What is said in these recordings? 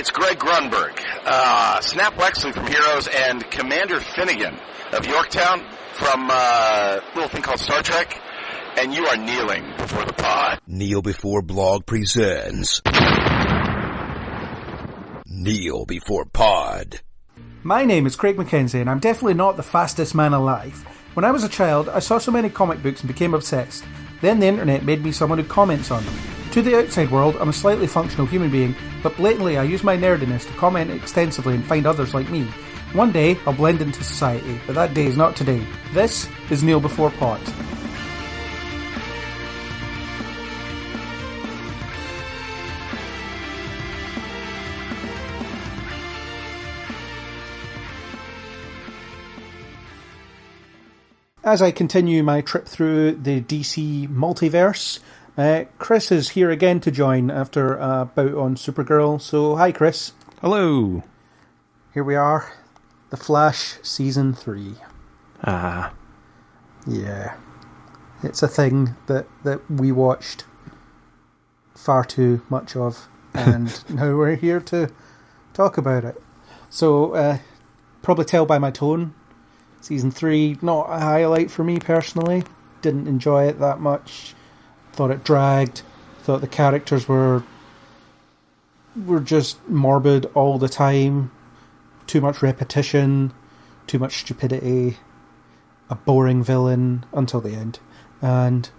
it's Greg Grunberg, Snap Wexley from Heroes, and Commander Finnegan of Yorktown from a little thing called Star Trek, and you are kneeling before the pod. Kneel Before Blog presents Kneel Before Pod. My name is Craig McKenzie, and I'm definitely not the fastest man alive. When I was a child, I saw so many comic books and became obsessed. Then the internet made me someone who comments on them. To the outside world, I'm a slightly functional human being, but blatantly I use my nerdiness to comment extensively and find others like me. One day, I'll blend into society, but that day is not today. This is Kneel Before Pod. As I continue my trip through the DC multiverse, Chris is here again to join after a bout on Supergirl. So, hi Chris. Hello. Here we are, The Flash Season 3. Ah. Yeah. It's a thing that we watched far too much of, and now we're here to talk about it. So, probably tell by my tone, Season 3, not a highlight for me personally. Didn't enjoy it that much. Thought it dragged. Thought the characters were just morbid all the time. Too much repetition. Too much stupidity. A boring villain until the end. And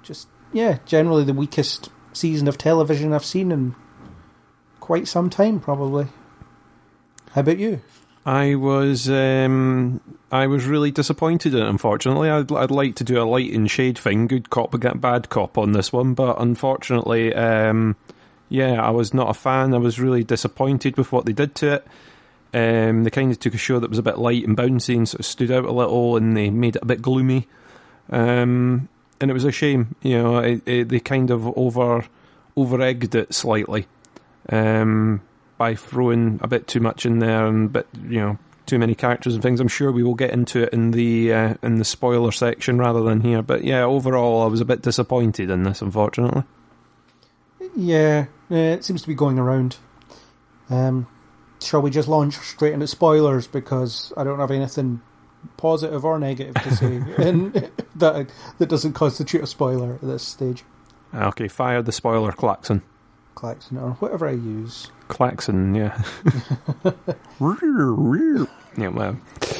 just, yeah, generally the weakest season of television I've seen in quite some time, probably. How about you? I was really disappointed in it, unfortunately. I'd like to do a light and shade thing, good cop against bad cop on this one, but unfortunately, I was not a fan. I was really disappointed with what they did to it. They kind of took a show that was a bit light and bouncy and sort of stood out a little, and they made it a bit gloomy. And it was a shame, you know, they kind of over-egged it slightly. By throwing a bit too much in there and too many characters and things. I'm sure we will get into it in the spoiler section rather than here. But yeah, overall, I was a bit disappointed in this, unfortunately. Yeah, it seems to be going around. Shall we just launch straight into spoilers, because I don't have anything positive or negative to say and that doesn't constitute a spoiler at this stage. Okay, fire the spoiler klaxon. Klaxon, or whatever I use. Klaxon, yeah. Yeah, well.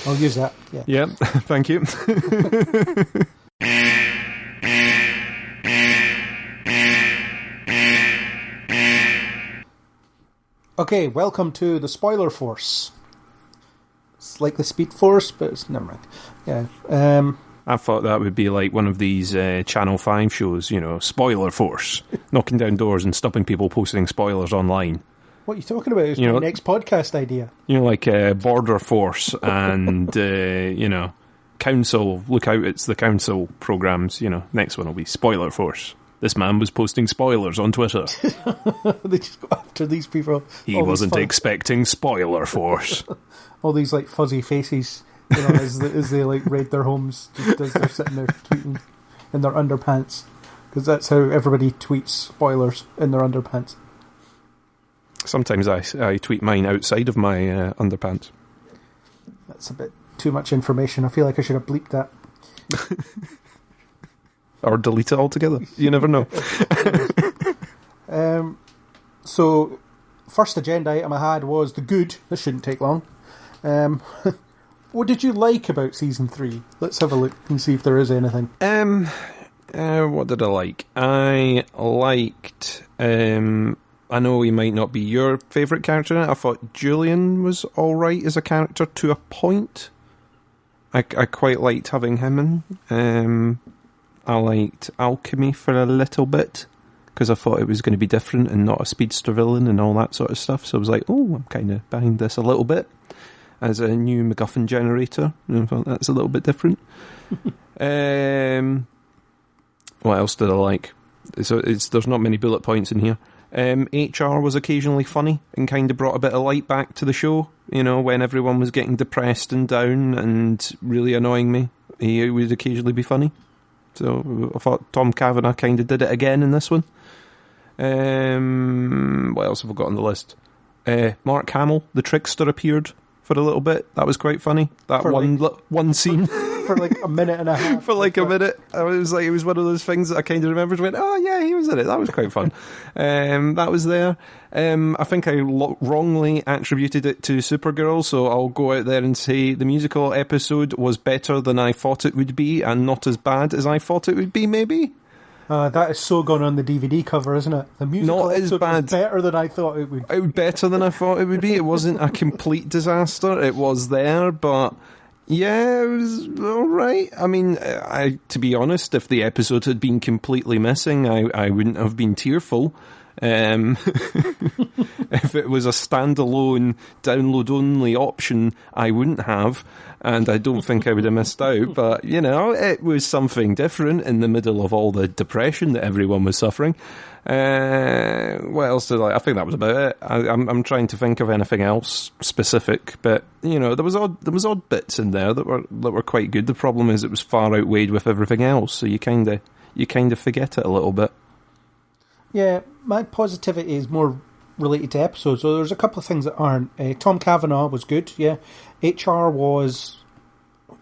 I'll use that, yeah. Yeah, thank you. Okay, welcome to the Spoiler Force. It's like the Speed Force, but it's never mind. Yeah. I thought that would be like one of these Channel 5 shows, you know, Spoiler Force, knocking down doors and stopping people posting spoilers online. What are you talking about? It's my next podcast idea. You know, like Border Force and, Council, look out, it's the Council programmes, you know, next one will be Spoiler Force. This man was posting spoilers on Twitter. They just go after these people. He wasn't expecting Spoiler Force. All these, like, fuzzy faces, you know, as they like raid their homes, just as they're sitting there tweeting in their underpants, because that's how everybody tweets spoilers, in their underpants. Sometimes I tweet mine outside of my underpants. That's a bit too much information. I feel like I should have bleeped that. Or delete it altogether. You never know. So, first agenda item I had was the good. This shouldn't take long. What did you like about Season 3? Let's have a look and see if there is anything. What did I like? I liked... I know he might not be your favourite character in it. I thought Julian was alright as a character to a point. I quite liked having him in. I liked Alchemy for a little bit, because I thought it was going to be different and not a speedster villain and all that sort of stuff. So I was like, oh, I'm kind of behind this a little bit. As a new MacGuffin generator, I thought that's a little bit different. What else did I like? So there's not many bullet points in here. HR was occasionally funny and kind of brought a bit of light back to the show. You know, when everyone was getting depressed and down and really annoying me, he would occasionally be funny. So I thought Tom Kavanagh kind of did it again in this one. What else have I got on the list? Mark Hamill, the trickster, appeared for a little bit. That was quite funny. That For one scene. For like a minute and a half. For like a minute. It was one of those things that I kind of remembered. Went, oh yeah, he was in it. That was quite fun. That was there. I think I wrongly attributed it to Supergirl, so I'll go out there and say the musical episode was better than I thought it would be, and not as bad as I thought it would be, maybe. That is so gone on the DVD cover, isn't it? The musical Not as episode bad. was better than I thought it would. It was better than I thought it would be. It wasn't a complete disaster. It was there, but yeah, it was all right. I mean, to be honest, if the episode had been completely missing, I wouldn't have been tearful. If it was a standalone download-only option, I wouldn't have, and I don't think I would have missed out. But, you know, it was something different in the middle of all the depression that everyone was suffering. What else did I think that was about it. I'm trying to think of anything else specific, but, you know, there was odd bits in there that were quite good. The problem is it was far outweighed with everything else, so you kind of forget it a little bit. Yeah, my positivity is more related to episodes. So there's a couple of things that aren't. Tom Cavanaugh was good, yeah. HR was,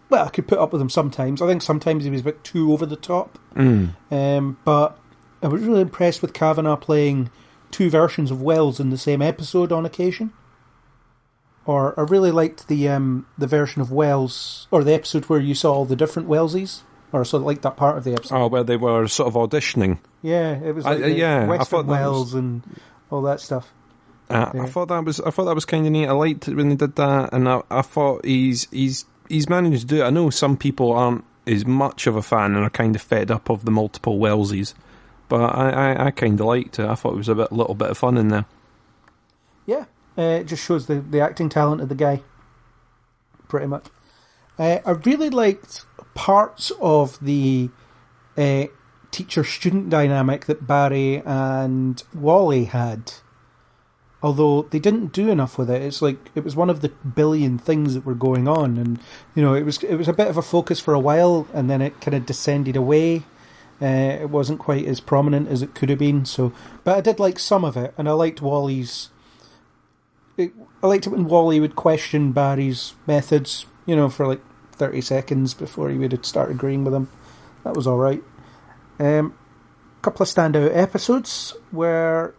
well, I could put up with him sometimes. I think sometimes he was a bit too over the top. But I was really impressed with Cavanaugh playing two versions of Wells in the same episode on occasion. Or I really liked the version of Wells, or the episode where you saw all the different Wellsies. Or sort of like that part of the episode. Oh, where they were sort of auditioning. Yeah, it was like Western Wells and all that stuff. Yeah. I thought that was kind of neat. I liked it when they did that, and I thought he's managed to do it. I know some people aren't as much of a fan and are kind of fed up of the multiple Wellsies, but I kind of liked it. I thought it was a little bit of fun in there. Yeah, it just shows the acting talent of the guy, pretty much. I really liked parts of the teacher-student dynamic that Barry and Wally had, although they didn't do enough with it. It's like it was one of the billion things that were going on, and you know it was a bit of a focus for a while, and then it kind of descended away. It wasn't quite as prominent as it could have been. So, but I did like some of it, and I liked Wally's. I liked it when Wally would question Barry's methods, you know, for like 30 seconds before he would start agreeing with him. That was alright. A couple of standout episodes where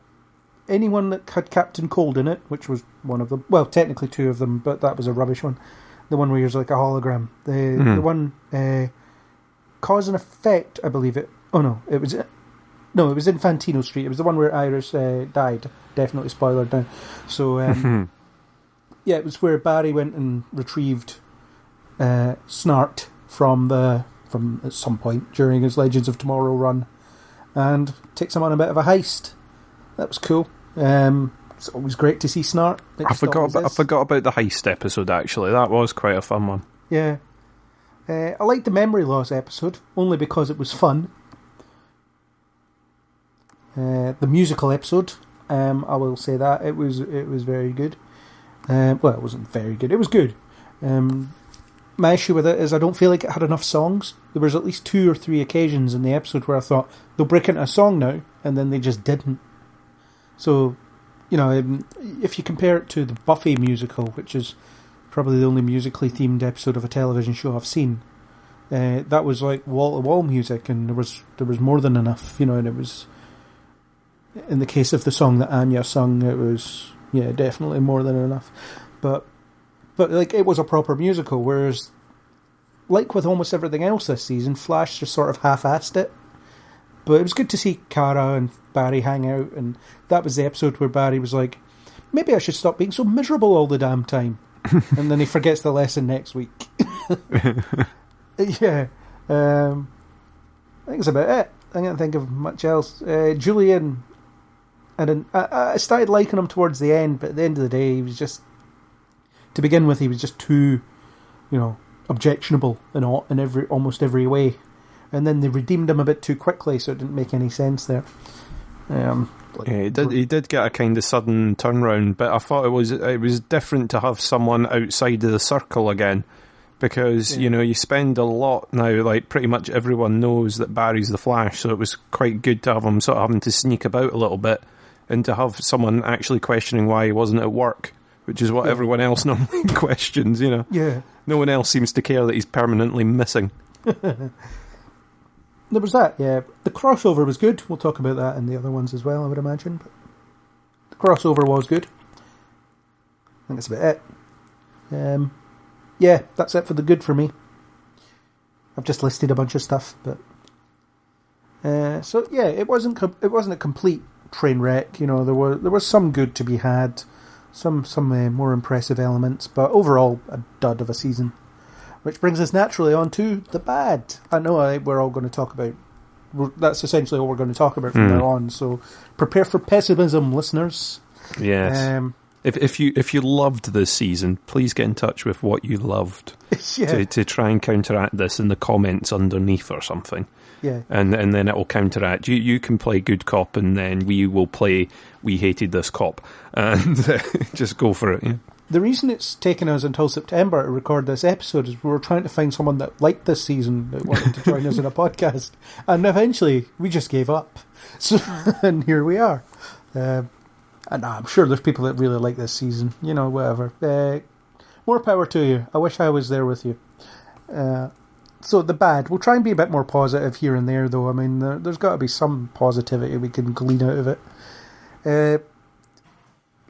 anyone that had Captain Cold in it, which was one of them, well, technically two of them, but that was a rubbish one. The one where he was like a hologram. The one, Cause and Effect, I believe it. Oh no, it was Infantino Street. It was the one where Iris died. Definitely spoiler now. So, yeah, it was where Barry went and retrieved Snart from at some point during his Legends of Tomorrow run, and takes him on a bit of a heist. That was cool. It's always great to see Snart. I forgot about the heist episode. Actually, that was quite a fun one. Yeah, I liked the memory loss episode only because it was fun. The musical episode, I will say that it was very good. Well, it wasn't very good. It was good. My issue with it is I don't feel like it had enough songs. There was at least 2 or 3 occasions in the episode where I thought they'll break into a song now, and then they just didn't. So, you know, if you compare it to the Buffy musical, which is probably the only musically themed episode of a television show I've seen, that was like wall-to-wall music, and there was more than enough, you know. And it was, in the case of the song that Anya sung, it was definitely more than enough. But like, it was a proper musical, whereas, like with almost everything else this season, Flash just sort of half-assed it. But it was good to see Kara and Barry hang out, and that was the episode where Barry was like, maybe I should stop being so miserable all the damn time. And then he forgets the lesson next week. Yeah. I think that's about it. I can't think of much else. Julian, I started liking him towards the end, but at the end of the day, he was just, to begin with, he was just too, you know, objectionable in almost every way. And then they redeemed him a bit too quickly, so it didn't make any sense there. He did get a kind of sudden turnaround, but I thought it was different to have someone outside of the circle again, because you know, you spend a lot now, like pretty much everyone knows that Barry's the Flash, so it was quite good to have him sort of having to sneak about a little bit and to have someone actually questioning why he wasn't at work, which is what everyone else normally questions, you know. Yeah. No one else seems to care that he's permanently missing. There was that, yeah. The crossover was good. We'll talk about that in the other ones as well, I would imagine. But the crossover was good. I think that's about it. Yeah, that's it for the good for me. I've just listed a bunch of stuff, but so yeah, it wasn't a complete train wreck. You know, there was some good to be had, some more impressive elements, but overall a dud of a season. Which brings us naturally on to the bad. I know we're all going to talk about. That's essentially what we're going to talk about from now on. So prepare for pessimism, listeners. Yes. If you loved this season, please get in touch with what you loved to try and counteract this in the comments underneath or something. Yeah. And then it will counteract. You can play good cop, and then we will play we hated this cop, and just go for it. Yeah. The reason it's taken us until September to record this episode is we were trying to find someone that liked this season that wanted to join us in a podcast, and eventually we just gave up. So, and here we are. And I'm sure there's people that really like this season. You know, whatever. More power to you. I wish I was there with you. So the bad. We'll try and be a bit more positive here and there, though. I mean, there's got to be some positivity we can glean out of it.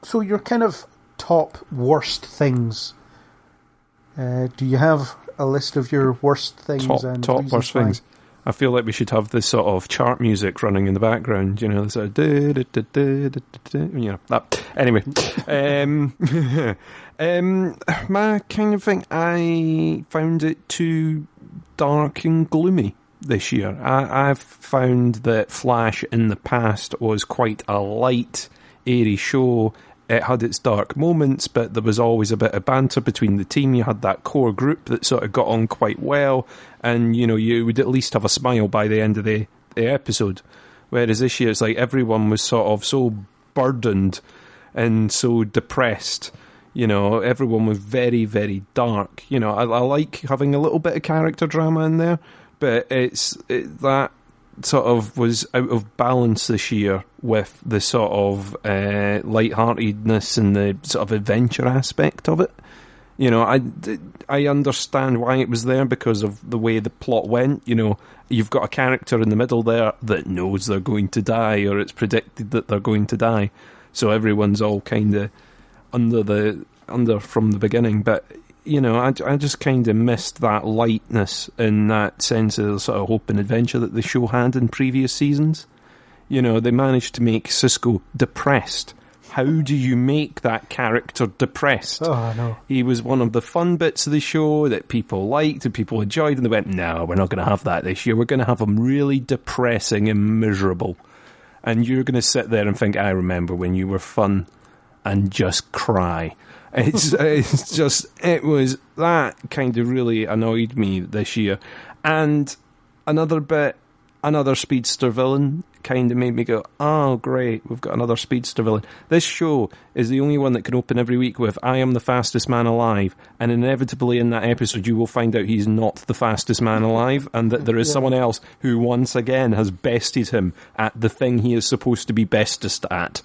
So your kind of top worst things. Do you have a list of your worst things? Top worst things. I feel like we should have this sort of chart music running in the background, you know, sort of you know, that. Anyway, my kind of thing, I found it too dark and gloomy this year. I've found that Flash in the past was quite a light, airy show. It had its dark moments, but there was always a bit of banter between the team. You had that core group that sort of got on quite well, and you know, you would at least have a smile by the end of the episode. Whereas this year, it's like everyone was sort of so burdened and so depressed. You know, everyone was very, very dark. You know, I like having a little bit of character drama in there, but that sort of was out of balance this year with the sort of lightheartedness and the sort of adventure aspect of it. You know, I understand why it was there because of the way the plot went. You know, you've got a character in the middle there that knows they're going to die, or it's predicted that they're going to die, so everyone's all kind of under from the beginning. But you know, I just kind of missed that lightness and that sense of sort of hope and adventure that the show had in previous seasons. You know, they managed to make Cisco depressed. How do you make that character depressed? Oh, I know. He was one of the fun bits of the show that people liked and people enjoyed, and they went, no, we're not going to have that this year. We're going to have him really depressing and miserable. And you're going to sit there and think, I remember when you were fun, and just cry. It was that kind of really annoyed me this year. And another speedster villain kind of made me go, oh great, we've got another speedster villain. This show is the only one that can open every week with I am the fastest man alive, and inevitably in that episode you will find out he's not the fastest man alive, and that there is someone else who once again has bested him at the thing he is supposed to be bestest at.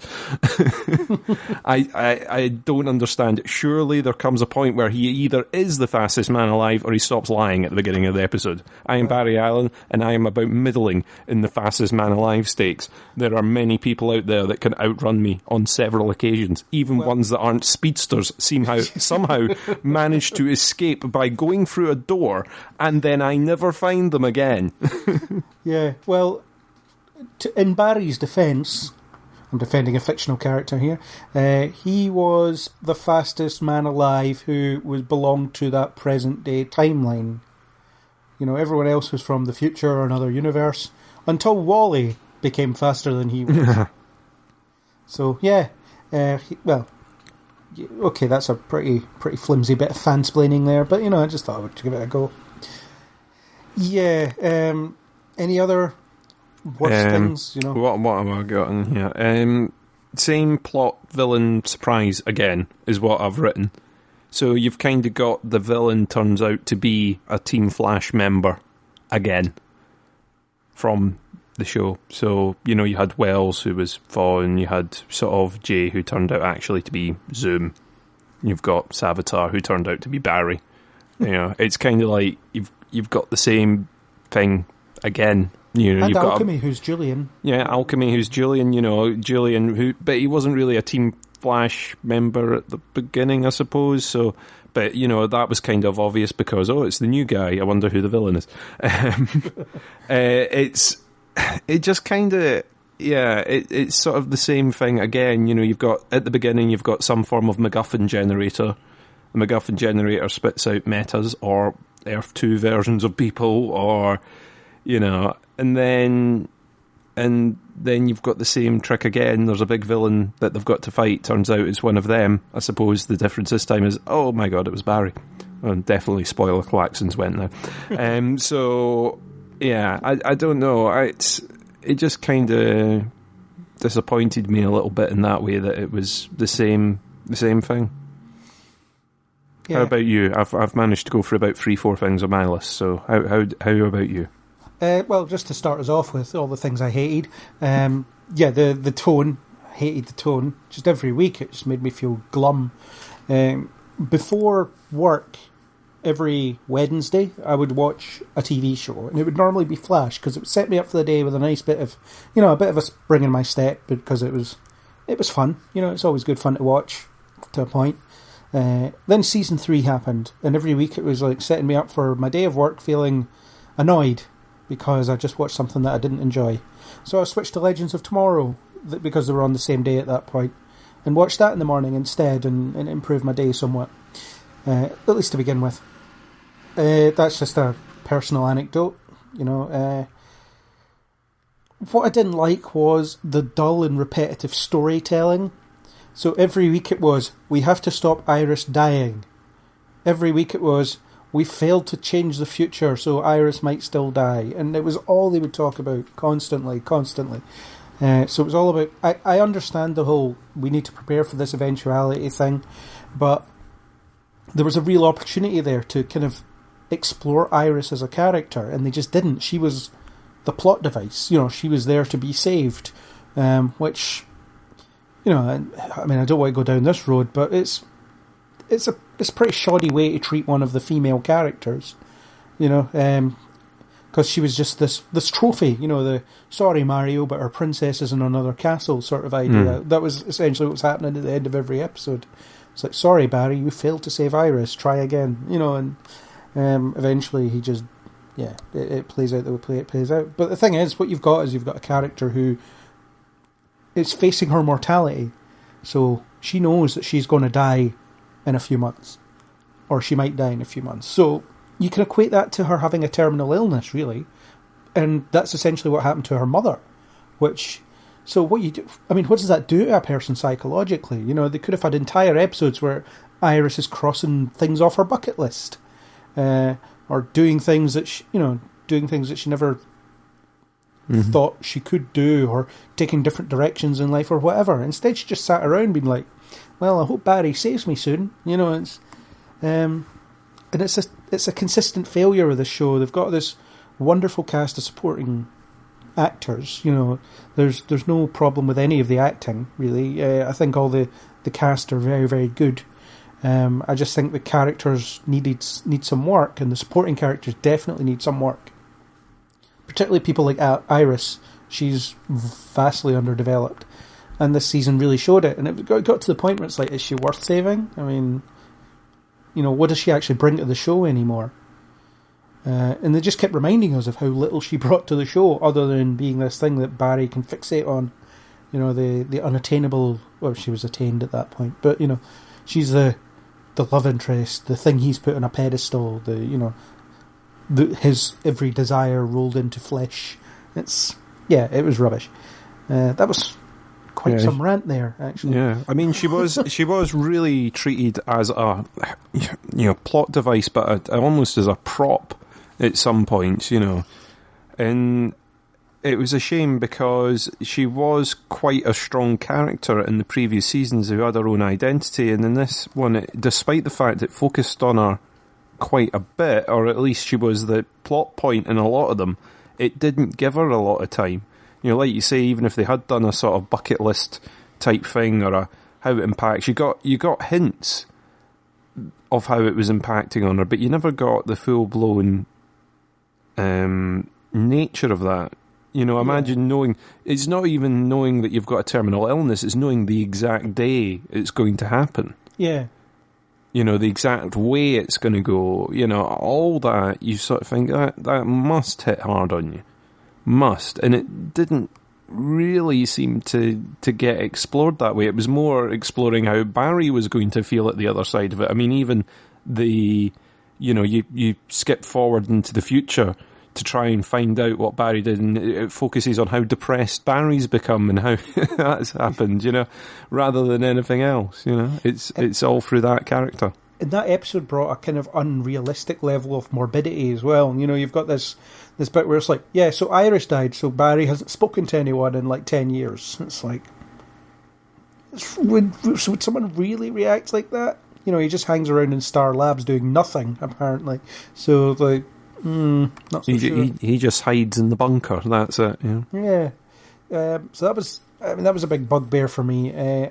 I don't understand. Surely there comes a point where he either is the fastest man alive or he stops lying at the beginning of the episode. I am Barry Allen, and I am about middling in the fastest man alive stakes. There are many people out there that can outrun me on several occasions. Even ones that aren't speedsters somehow manage to escape by going through a door, and then I never find them again. Yeah, well, in Barry's defence, I'm defending a fictional character here, he was the fastest man alive who belonged to that present-day timeline. You know, everyone else was from the future or another universe, until Wally became faster than he was. So, yeah. Okay, that's a pretty flimsy bit of fansplaining there, but, you know, I just thought I would give it a go. Yeah, any other worst things, you know? What have I got in here? Same plot, villain, surprise, again, is what I've written. So you've kind of got the villain turns out to be a Team Flash member, again, from the show. So, you know, you had Wells, who was Vaughn, you had sort of Jay, who turned out actually to be Zoom. You've got Savitar, who turned out to be Barry. You know, it's kind of like you've got the same thing again. You know, and you've Alchemy, got who's Julian. Yeah, Alchemy, who's Julian. You know, Julian, but he wasn't really a Team Flash member at the beginning, I suppose. So, but you know, that was kind of obvious because it's the new guy. I wonder who the villain is. It just kind of. Yeah, it's sort of the same thing again. You know, you've got, at the beginning, you've got some form of MacGuffin generator. The MacGuffin generator spits out metas or Earth 2 versions of people, or, you know, and then you've got the same trick again. There's a big villain that they've got to fight. Turns out it's one of them. I suppose the difference this time is, oh my god, it was Barry. And definitely spoiler klaxons went now. So, yeah, I don't know. It just kind of disappointed me a little bit in that way, that it was the same thing. Yeah. How about you? I've managed to go for about 3-4 things on my list. So how about you? Well, just to start us off with all the things I hated. The tone. Hated the tone. Just every week, it just made me feel glum. Before work, every Wednesday, I would watch a TV show, and it would normally be Flash, because it would set me up for the day with a nice bit of, you know, a bit of a spring in my step, because it was fun. You know, it's always good fun to watch, to a point. Then season 3 happened, and every week it was like setting me up for my day of work feeling annoyed, because I just watched something that I didn't enjoy. So I switched to Legends of Tomorrow, because they were on the same day at that point, and watched that in the morning instead, and improved my day somewhat, at least to begin with. That's just a personal anecdote, you know. What I didn't like was the dull and repetitive storytelling. So every week it was, we have to stop Iris dying. Every week it was, we failed to change the future, so Iris might still die. And it was all they would talk about, constantly. So it was all about, I understand the whole, we need to prepare for this eventuality thing, but there was a real opportunity there to kind of explore Iris as a character, and they just didn't. She was the plot device, you know, she was there to be saved, which, you know, I mean, I don't want to go down this road, but it's a pretty shoddy way to treat one of the female characters, you know, because she was just this trophy, you know, the sorry Mario, but our princess is in another castle sort of idea. That was essentially what was happening at the end of every episode. It's like, sorry Barry, you failed to save Iris, try again, you know, and eventually he just, it plays out the way it plays out. But the thing is, what you've got a character who is facing her mortality, so she knows that she's going to die in a few months, or she might die in a few months. So you can equate that to her having a terminal illness, really, and that's essentially what happened to her mother. So what you do? I mean, what does that do to a person psychologically? You know, they could have had entire episodes where Iris is crossing things off her bucket list, or doing things that she never thought she could do, or taking different directions in life or whatever. Instead, she just sat around being like, well, I hope Barry saves me soon. You know, and it's a consistent failure of this show. They've got this wonderful cast of supporting actors. You know, there's no problem with any of the acting, really. I think all the cast are very, very good. I just think the characters need some work, and the supporting characters definitely need some work. Particularly people like Iris. She's vastly underdeveloped, and this season really showed it. And it got to the point where it's like, is she worth saving? I mean, you know, what does she actually bring to the show anymore? And they just kept reminding us of how little she brought to the show, other than being this thing that Barry can fixate on. You know, the unattainable. Well, she was attained at that point, but you know, she's the love interest, the thing he's put on a pedestal. His every desire rolled into flesh. It was rubbish. That was quite some rant there, actually. Yeah, I mean, she was really treated as a plot device, but almost as a prop at some points, you know. And it was a shame because she was quite a strong character in the previous seasons who had her own identity, and in this one, despite the fact it focused on her quite a bit, or at least she was the plot point in a lot of them, it didn't give her a lot of time. You know, like you say, even if they had done a sort of bucket list type thing or a how it impacts, you got hints of how it was impacting on her, but you never got the full blown nature of that. You know, imagine knowing, it's not even knowing that you've got a terminal illness, it's knowing the exact day it's going to happen. Yeah. You know, the exact way it's going to go, you know, all that, you sort of think that must hit hard on you. Must. And it didn't really seem to get explored that way. It was more exploring how Barry was going to feel at the other side of it. I mean, even you skip forward into the future to try and find out what Barry did, and it focuses on how depressed Barry's become and how that's happened, you know, rather than anything else, you know. It's all through that character. And that episode brought a kind of unrealistic level of morbidity as well. You know, you've got this bit where it's like, yeah, so Iris died, so Barry hasn't spoken to anyone in like 10 years. It's like, would someone really react like that? You know, he just hangs around in Star Labs doing nothing, apparently. So, like, not so sure. He just hides in the bunker, that's it, you know? Yeah. So that was a big bugbear for me.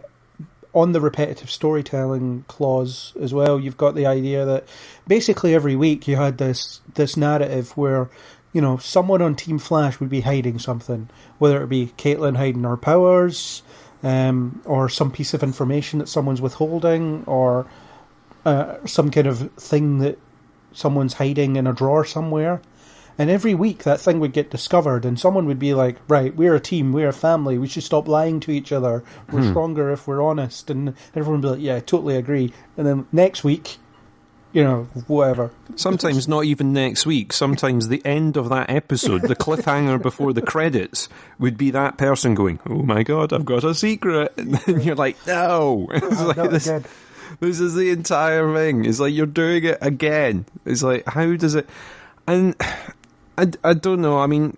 On the repetitive storytelling clause as well, you've got the idea that basically every week you had this narrative where, you know, someone on Team Flash would be hiding something, whether it be Caitlin hiding her powers, or some piece of information that someone's withholding, or some kind of thing that someone's hiding in a drawer somewhere. And every week that thing would get discovered and someone would be like, right, we're a team, we're a family, we should stop lying to each other, we're stronger if we're honest. And everyone would be like, yeah, I totally agree. And then next week, you know, whatever. Sometimes not even next week, sometimes the end of that episode, the cliffhanger before the credits, would be that person going, oh my god, I've got a secret. And you're like, no. It's like this is the entire thing. It's like you're doing it again. It's like, how does it... And I don't know. I mean,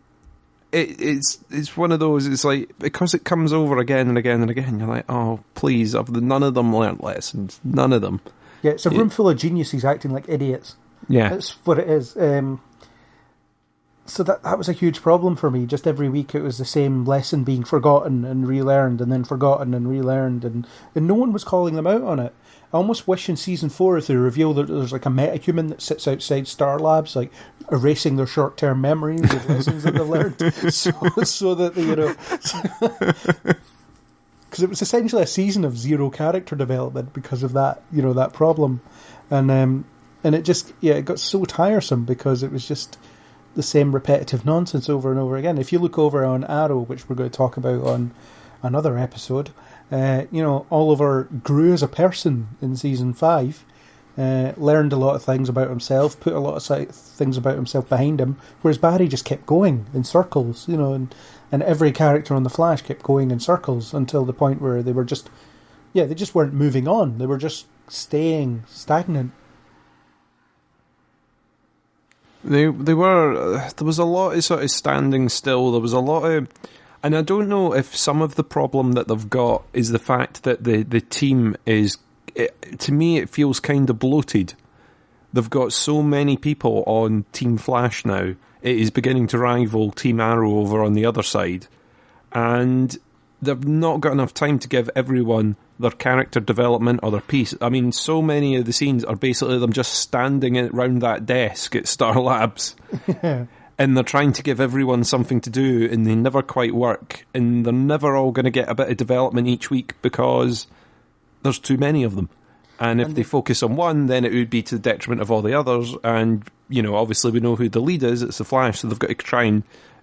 it's one of those. It's like, because it comes over again and again and again. You're like, oh, please! None of them learnt lessons. None of them. Yeah, it's a room full of geniuses acting like idiots. Yeah, that's what it is. So that was a huge problem for me. Just every week, it was the same lesson being forgotten and relearned, and then forgotten and relearned, and no one was calling them out on it. I almost wish in season 4 if they reveal that there's like a metahuman that sits outside Star Labs, like erasing their short-term memories of lessons that they've learned, so that they, you know, because it was essentially a season of zero character development because of that, you know, that problem, and it just it got so tiresome because it was just the same repetitive nonsense over and over again. If you look over on Arrow, which we're going to talk about on another episode. You know, Oliver grew as a person in season 5, learned a lot of things about himself, put a lot of things about himself behind him, whereas Barry just kept going in circles, you know, and every character on The Flash kept going in circles until the point where they were just, they just weren't moving on. They were just staying stagnant. They were, there was a lot of sort of standing still, there was a lot of... And I don't know if some of the problem that they've got is the fact that the team is... to me, it feels kind of bloated. They've got so many people on Team Flash now. It is beginning to rival Team Arrow over on the other side. And they've not got enough time to give everyone their character development or their piece. I mean, so many of the scenes are basically them just standing around that desk at Star Labs. Yeah. And they're trying to give everyone something to do, and they never quite work. And they're never all going to get a bit of development each week because there's too many of them. And if they focus on one, then it would be to the detriment of all the others. And, you know, obviously we know who the lead is. It's the Flash, so they've got to try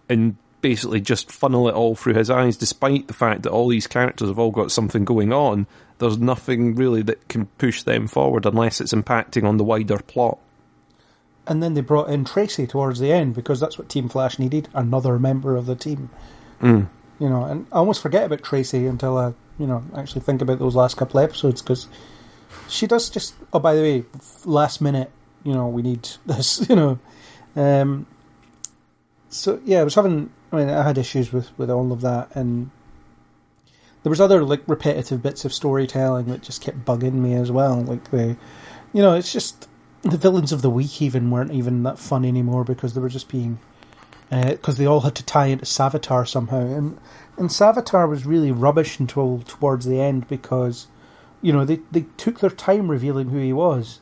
and basically just funnel it all through his eyes, despite the fact that all these characters have all got something going on. There's nothing really that can push them forward unless it's impacting on the wider plot. And then they brought in Tracy towards the end because that's what Team Flash needed, another member of the team. You know, and I almost forget about Tracy until I, you know, actually think about those last couple of episodes because she does just, oh, by the way, last minute, you know, we need this, you know. So, yeah, I had issues with all of that, and there was other, like, repetitive bits of storytelling that just kept bugging me as well. Like, you know, it's just... The villains of the week even weren't even that fun anymore because they were just being because they all had to tie into Savitar somehow, and Savitar was really rubbish until towards the end because, they took their time revealing who he was.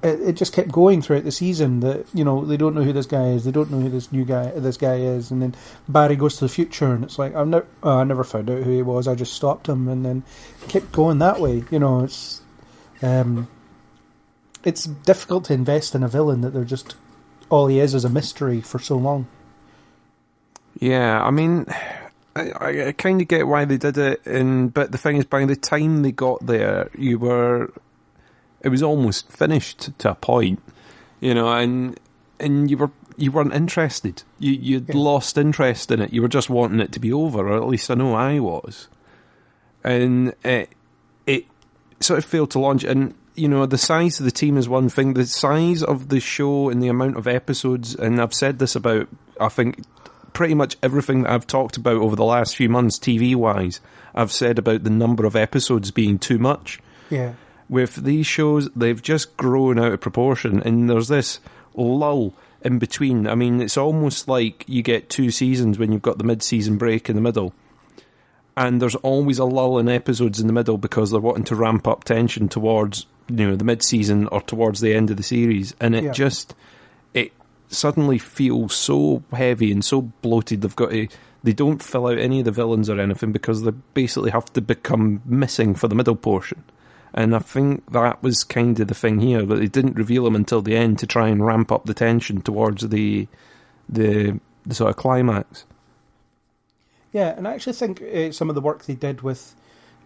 It just kept going throughout the season that, they don't know who this guy is, they don't know who this guy is, and then Barry goes to the future, and it's like, I never found out who he was, I just stopped him, and then it kept going that way. It's difficult to invest in a villain that they're just, all he is a mystery for so long. Yeah, I mean, I kind of get why they did it, but the thing is, by the time they got there, it was almost finished to a point, and you weren't interested. You'd lost interest in it. You were just wanting it to be over, or at least I know I was. And it sort of failed to launch. And the size of the team is one thing. The size of the show and the amount of episodes, and I've said this about, I think, pretty much everything that I've talked about over the last few months, TV-wise, I've said about the number of episodes being too much. Yeah. With these shows, they've just grown out of proportion, and there's this lull in between. I mean, it's almost like you get 2 seasons when you've got the mid-season break in the middle, and there's always a lull in episodes in the middle because they're wanting to ramp up tension towards, the mid-season or towards the end of the series, and it suddenly feels so heavy and so bloated. They don't fill out any of the villains or anything because they basically have to become missing for the middle portion. And I think that was kind of the thing here, but they didn't reveal them until the end to try and ramp up the tension towards the sort of climax. Yeah, and I actually think some of the work they did with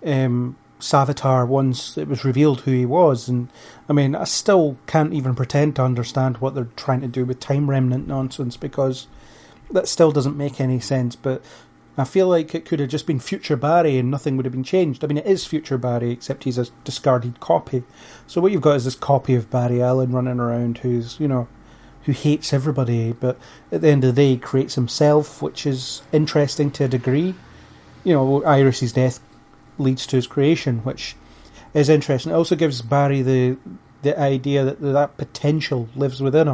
Savitar once it was revealed who he was, and I mean, I still can't even pretend to understand what they're trying to do with time remnant nonsense because that still doesn't make any sense, but I feel like it could have just been future Barry and nothing would have been changed. I mean, it is future Barry, except he's a discarded copy. So what you've got is this copy of Barry Allen running around who's, who hates everybody, but at the end of the day creates himself, which is interesting to a degree. Iris's death leads to his creation, which is interesting. It also gives Barry the idea that potential lives within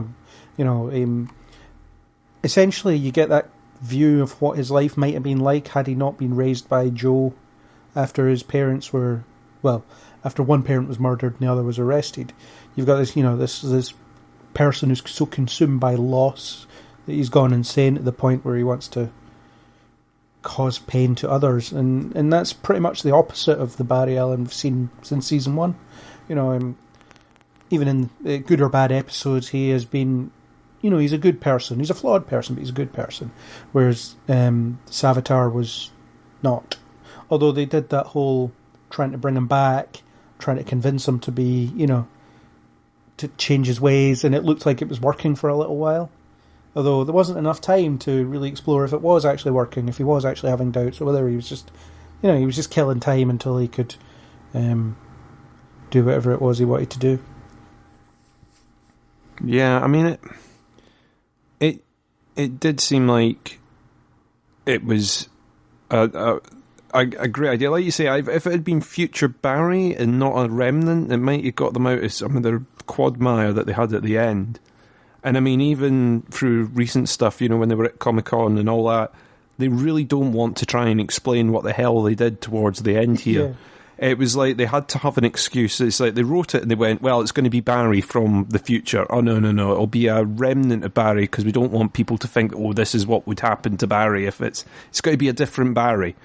him. Essentially, you get that view of what his life might have been like had he not been raised by Joe after his parents were, after one parent was murdered and the other was arrested. You've got this, this person who's so consumed by loss that he's gone insane to the point where he wants to cause pain to others, and that's pretty much the opposite of the Barry Allen we've seen since season 1. Even in good or bad episodes, he has been, he's a good person. He's a flawed person, but he's a good person. Whereas Savitar was not. Although they did that whole trying to bring him back, trying to convince him to be, to change his ways, and it looked like it was working for a little while. Although there wasn't enough time to really explore if it was actually working, if he was actually having doubts, or whether he was just, he was just killing time until he could do whatever it was he wanted to do. Yeah, I mean, it did seem like it was a great idea. Like you say, if it had been future Barry and not a remnant, it might have got them out of some of their quagmire that they had at the end. And I mean, even through recent stuff, when they were at Comic-Con and all that, they really don't want to try and explain what the hell they did towards the end here. Yeah. It was like they had to have an excuse. It's like they wrote it and they went, well, it's going to be Barry from the future. Oh, no. It'll be a remnant of Barry because we don't want people to think, oh, this is what would happen to Barry if it's got to be a different Barry.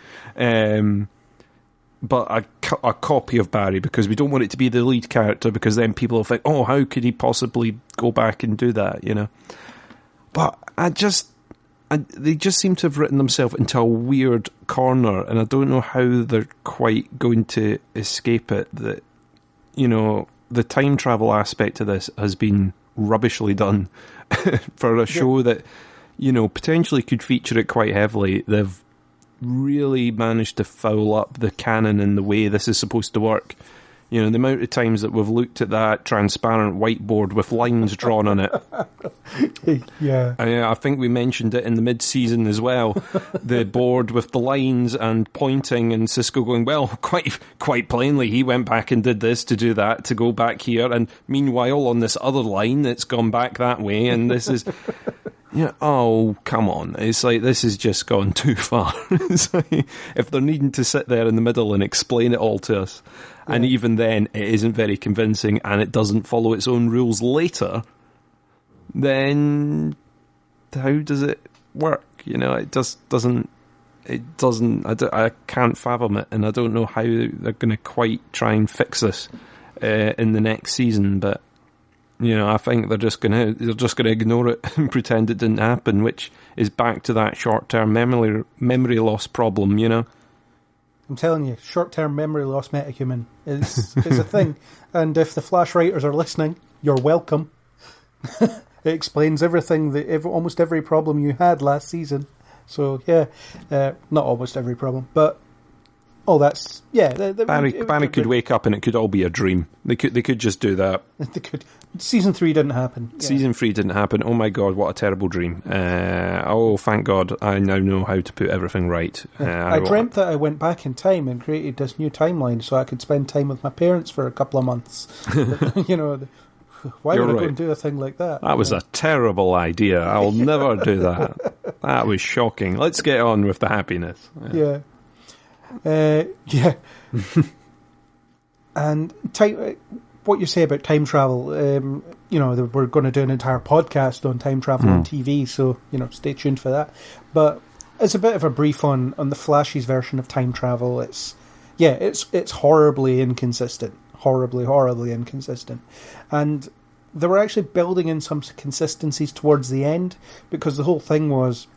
But a copy of Barry because we don't want it to be the lead character because then people will think, oh, how could he possibly go back and do that, But they just seem to have written themselves into a weird corner, and I don't know how they're quite going to escape it. That, the time travel aspect of this has been rubbishly done for a show that, potentially could feature it quite heavily. They've really managed to foul up the canon and the way this is supposed to work. You know, the amount of times that we've looked at that transparent whiteboard with lines drawn on it. Yeah. I think we mentioned it in the mid-season as well. The board with the lines and pointing, and Cisco going, well, quite plainly, he went back and did this to do that, to go back here, and meanwhile, on this other line, it's gone back that way, and this is... Yeah, oh, come on. It's like, this has just gone too far. It's like, if they're needing to sit there in the middle and explain it all to us, and even then it isn't very convincing and it doesn't follow its own rules later, then how does it work? You know, it just doesn't, I can't fathom it, and I don't know how they're going to quite try and fix this in the next season, but you know, I think they're just gonna ignore it and pretend it didn't happen, which is back to that short-term memory loss problem. You know, I'm telling you, short-term memory loss metahuman is a thing, and if the Flash writers are listening, you're welcome. It explains everything, almost every problem you had last season. So yeah, not almost every problem, but. Oh, that's Barry could wake up and it could all be a dream. They could just do that. They could. Season 3 didn't happen. Yeah. Season 3 didn't happen. Oh my god, what a terrible dream! Oh, thank God, I now know how to put everything right. I dreamt that I went back in time and created this new timeline so I could spend time with my parents for a couple of months. You know, why would I go and do a thing like that? That was a terrible idea. I'll never do that. That was shocking. Let's get on with the happiness. Yeah. And what you say about time travel, you know, we're going to do an entire podcast on time travel on TV, so, you know, stay tuned for that. But as a bit of a brief on the Flash's version of time travel, it's horribly inconsistent. Horribly inconsistent. And they were actually building in some consistencies towards the end, because the whole thing was,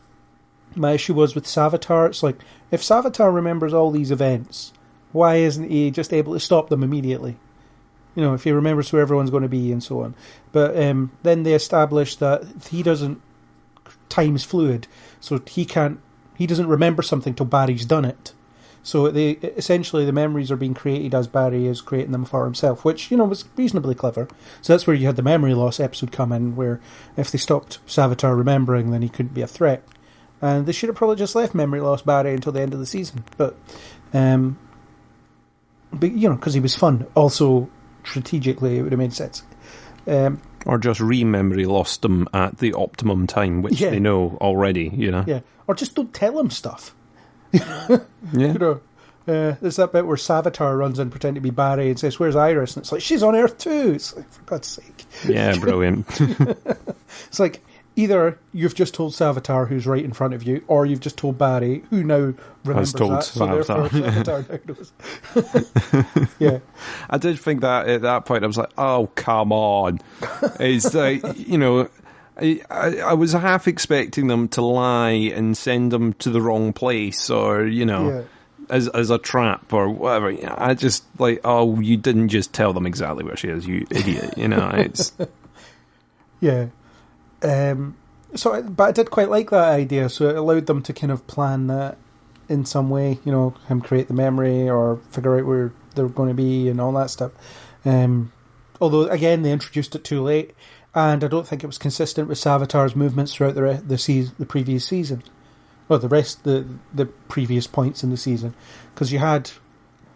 my issue was with Savitar, it's like, if Savitar remembers all these events, why isn't he just able to stop them immediately? You know, if he remembers who everyone's going to be and so on. But then they established that time's fluid, so he doesn't remember something till Barry's done it. So essentially the memories are being created as Barry is creating them for himself, which, you know, was reasonably clever. So that's where you had the memory loss episode come in, where if they stopped Savitar remembering, then he couldn't be a threat. And they should have probably just left memory loss Barry until the end of the season. But you know, because he was fun. Also, strategically, it would have made sense. Or just re-memory lost them at the optimum time, which they know already, you know. Yeah, or just don't tell him stuff. Yeah. You know, there's that bit where Savitar runs in pretending to be Barry and says, "Where's Iris?" And it's like, she's on Earth too. It's like, for God's sake. Yeah, brilliant. It's like, either you've just told Savitar, who's right in front of you, or you've just told Barry, who now remembers that. So therefore, Savitar knows. Yeah, I did think that at that point, I was like, "Oh, come on!" It's like, you know, I was half expecting them to lie and send them to the wrong place, or, you know, as a trap or whatever. I just like, oh, you didn't just tell them exactly where she is, you idiot. You know, it's yeah. But I did quite like that idea, so it allowed them to kind of plan that in some way, you know, him create the memory or figure out where they're going to be and all that stuff. Although, again, they introduced it too late, and I don't think it was consistent with Savitar's movements throughout the previous season, or the previous points in the season, because you had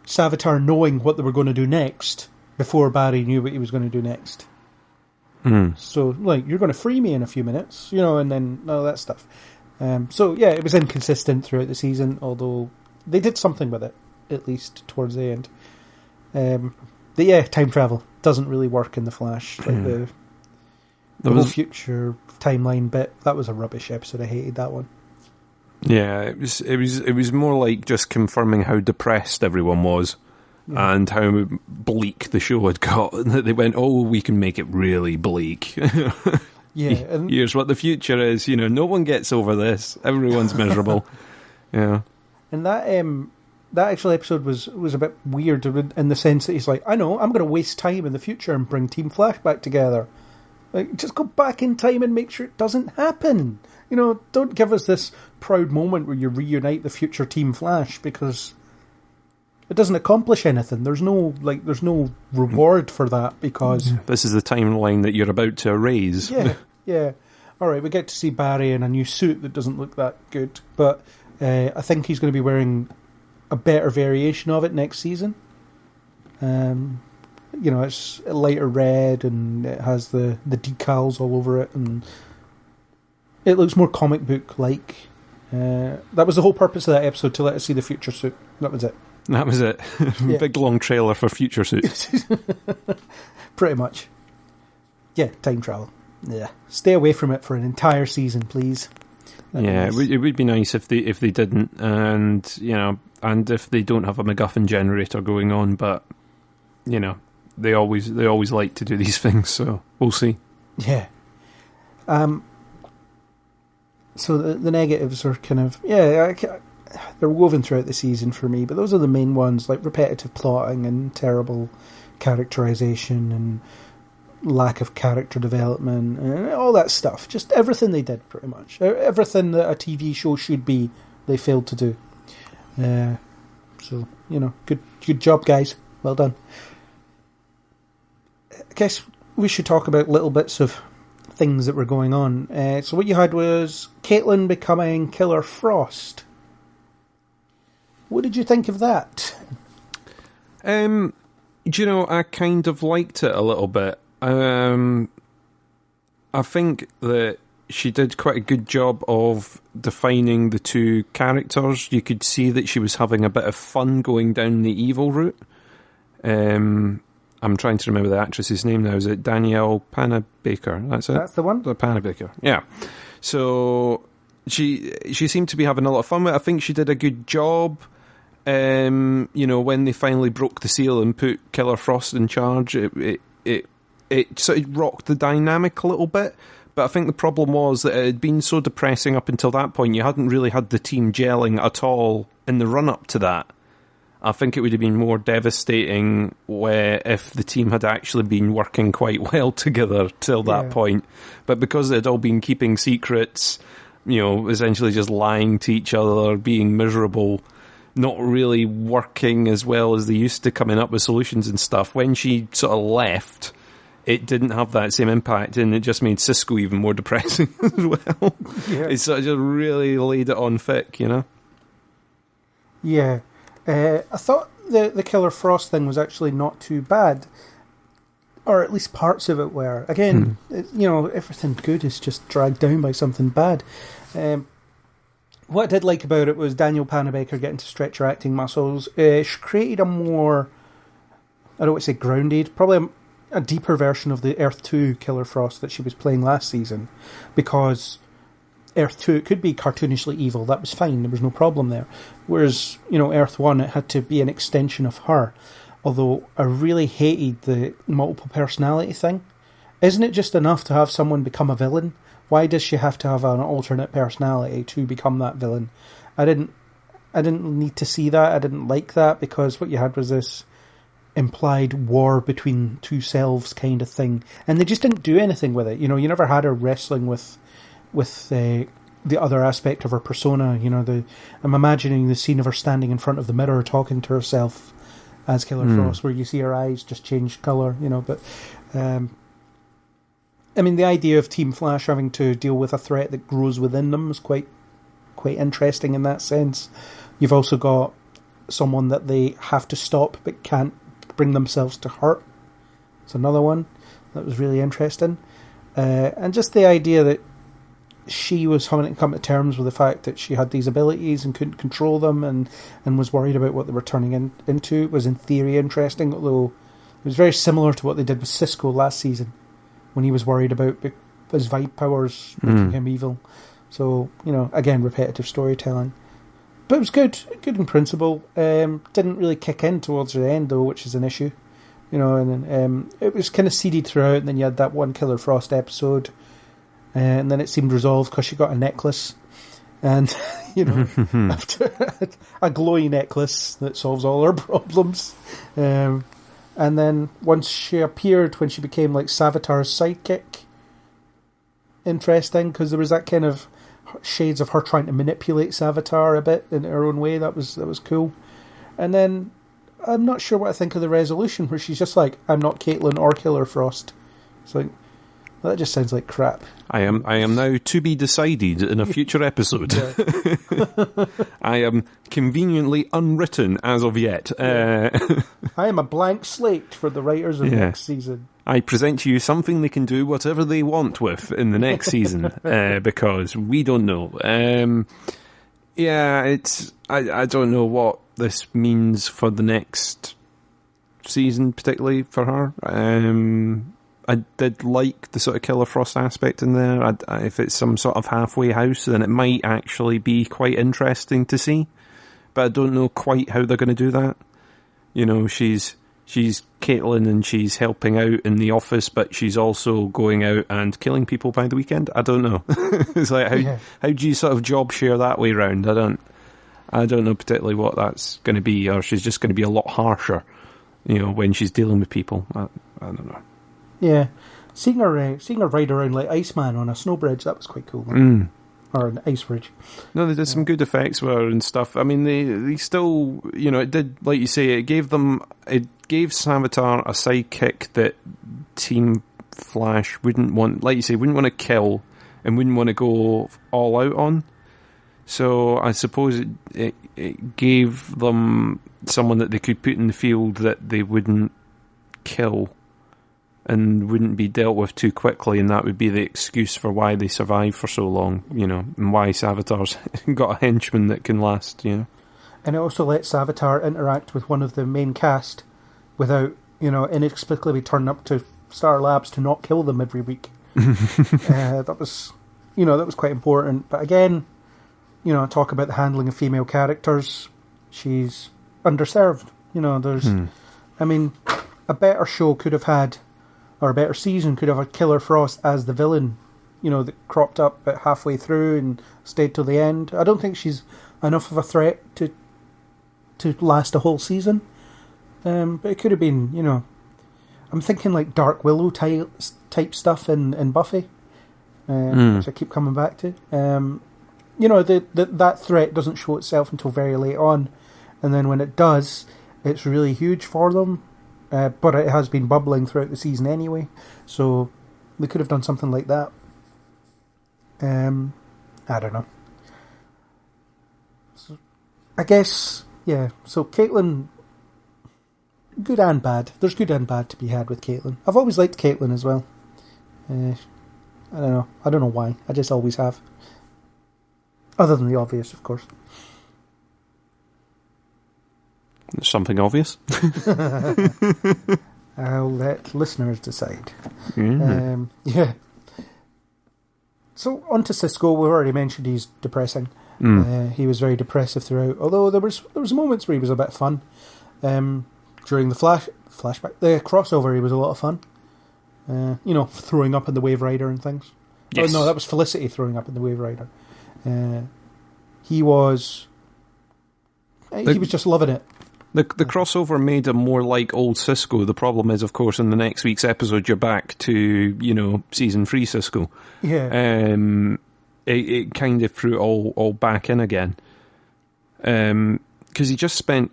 Savitar knowing what they were going to do next before Barry knew what he was going to do next. So, like, you're going to free me in a few minutes, you know, and then all that stuff. So, yeah, it was inconsistent throughout the season, although they did something with it, at least towards the end. But yeah, time travel doesn't really work in The Flash. Like the whole future timeline bit, that was a rubbish episode. I hated that one. Yeah, it was more like just confirming how depressed everyone was. Yeah. And how bleak the show had got. They went, oh, we can make it really bleak. Yeah. And here's what the future is. You know, no one gets over this. Everyone's miserable. Yeah. And that actual episode was a bit weird in the sense that he's like, I know, I'm going to waste time in the future and bring Team Flash back together. Like, just go back in time and make sure it doesn't happen. You know, don't give us this proud moment where you reunite the future Team Flash, because it doesn't accomplish anything. There's no reward for that because this is the timeline that you're about to erase. Yeah. All right, we get to see Barry in a new suit that doesn't look that good, but I think he's going to be wearing a better variation of it next season. It's a lighter red and it has the decals all over it, and it looks more comic book like. That was the whole purpose of that episode, to let us see the future suit. That was it. Yeah. Big long trailer for future suit. Pretty much. Yeah, time travel. Yeah, stay away from it for an entire season, please. Nice. It would be nice if they didn't, and and if they don't have a MacGuffin generator going on, but they always like to do these things, so we'll see. Yeah. So the negatives are kind of they're woven throughout the season for me, but those are the main ones, like repetitive plotting and terrible characterization and lack of character development and all that stuff. Just everything they did, pretty much. Everything that a TV show should be, they failed to do. So, good job, guys. Well done. I guess we should talk about little bits of things that were going on. So what you had was Caitlin becoming Killer Frost. What did you think of that? I kind of liked it a little bit. I think that she did quite a good job of defining the two characters. You could see that she was having a bit of fun going down the evil route. I'm trying to remember the actress's name now. Is it Danielle Panabaker? That's it? That's the one? The Panabaker, yeah. So she seemed to be having a lot of fun with it. I think she did a good job. When they finally broke the seal and put Killer Frost in charge, it sort of rocked the dynamic a little bit. But I think the problem was that it had been so depressing up until that point. You hadn't really had the team gelling at all in the run-up to that. I think it would have been more devastating if the team had actually been working quite well together till that point. But because they'd all been keeping secrets, essentially just lying to each other, being miserable, not really working as well as they used to, coming up with solutions and stuff, when she sort of left, it didn't have that same impact, and it just made Cisco even more depressing as well. Yeah. It sort of just really laid it on thick, Yeah. I thought the Killer Frost thing was actually not too bad, or at least parts of it were. Again, everything good is just dragged down by something bad. What I did like about it was Danielle Panabaker getting to stretch her acting muscles. She created a more, I don't want to say grounded, probably a deeper version of the Earth 2 Killer Frost that she was playing last season, because Earth 2, it could be cartoonishly evil, that was fine, there was no problem there. Whereas, Earth 1, it had to be an extension of her. Although I really hated the multiple personality thing. Isn't it just enough to have someone become a villain? Why does she have to have an alternate personality to become that villain? I didn't need to see that, I didn't like that, because what you had was this implied war between two selves kind of thing. And they just didn't do anything with it. You never had her wrestling with the other aspect of her persona. I'm imagining the scene of her standing in front of the mirror talking to herself as Killer Frost, where you see her eyes just change colour, but the idea of Team Flash having to deal with a threat that grows within them is quite interesting in that sense. You've also got someone that they have to stop but can't bring themselves to hurt. It's another one that was really interesting. And just the idea that she was having to come to terms with the fact that she had these abilities and couldn't control them, and was worried about what they were turning into was in theory interesting, although it was very similar to what they did with Cisco last season when he was worried about his vibe powers making him evil. So, again, repetitive storytelling. But it was good in principle. Didn't really kick in towards the end though, which is an issue. And it was kind of seeded throughout, and then you had that one Killer Frost episode, and then it seemed resolved because she got a necklace, and after a glowy necklace that solves all her problems. And then once she appeared, when she became like Savitar's sidekick, interesting, because there was that kind of shades of her trying to manipulate Savitar a bit in her own way. That was cool. And then I'm not sure what I think of the resolution where she's just like, I'm not Caitlin or Killer Frost. It's like, that just sounds like crap. I am now to be decided in a future episode. I am conveniently unwritten as of yet. I am a blank slate for the writers of next season. I present to you something they can do whatever they want with in the next season, because we don't know. I don't know what this means for the next season, particularly for her. I did like the sort of Killer Frost aspect in there. If it's some sort of halfway house, then it might actually be quite interesting to see. But I don't know quite how they're going to do that. You know, she's Caitlin and she's helping out in the office, but she's also going out and killing people by the weekend. I don't know. It's like, how do you sort of job share that way round? I don't know particularly what that's going to be, or she's just going to be a lot harsher, you know, when she's dealing with people. I don't know. Yeah, seeing her ride around like Iceman on a snow bridge, that was quite cool. Or an ice bridge. No, they did some good effects with her and stuff. I mean, they still, you know, it did, like you say, it gave Savitar a sidekick that Team Flash wouldn't want, like you say, wouldn't want to kill and wouldn't want to go all out on. So I suppose it gave them someone that they could put in the field that they wouldn't kill and wouldn't be dealt with too quickly, and that would be the excuse for why they survived for so long, you know, and why Savitar's got a henchman that can last, you know. And it also lets Savitar interact with one of the main cast without, you know, inexplicably turning up to Star Labs to not kill them every week. That was quite important. But again, you know, talk about the handling of female characters, she's underserved. You know, I mean, a better show could have had, or a better season could have had Killer Frost as the villain, you know, that cropped up about halfway through and stayed till the end. I don't think she's enough of a threat to last a whole season. But it could have been, you know, I'm thinking like Dark Willow type stuff in Buffy, which I keep coming back to. You know, that threat doesn't show itself until very late on, and then when it does, it's really huge for them. But it has been bubbling throughout the season anyway, so they could have done something like that. I don't know. So, I guess, yeah. So Caitlin, good and bad. There's good and bad to be had with Caitlin. I've always liked Caitlin as well. I don't know. I don't know why. I just always have. Other than the obvious, of course. Something obvious? I'll let listeners decide. Yeah. So, on to Cisco. We've already mentioned he's depressing. He was very depressive throughout, although there was moments where he was a bit fun. During the flashback, the crossover, he was a lot of fun. You know, throwing up in the Wave Rider and things. Yes. Oh, no, that was Felicity throwing up in the Wave Rider. He was just loving it. The crossover made him more like old Cisco. The problem is, of course, in the next week's episode, you're back to, you know, season 3 Cisco. Yeah. It kind of threw it all back in again. Because he just spent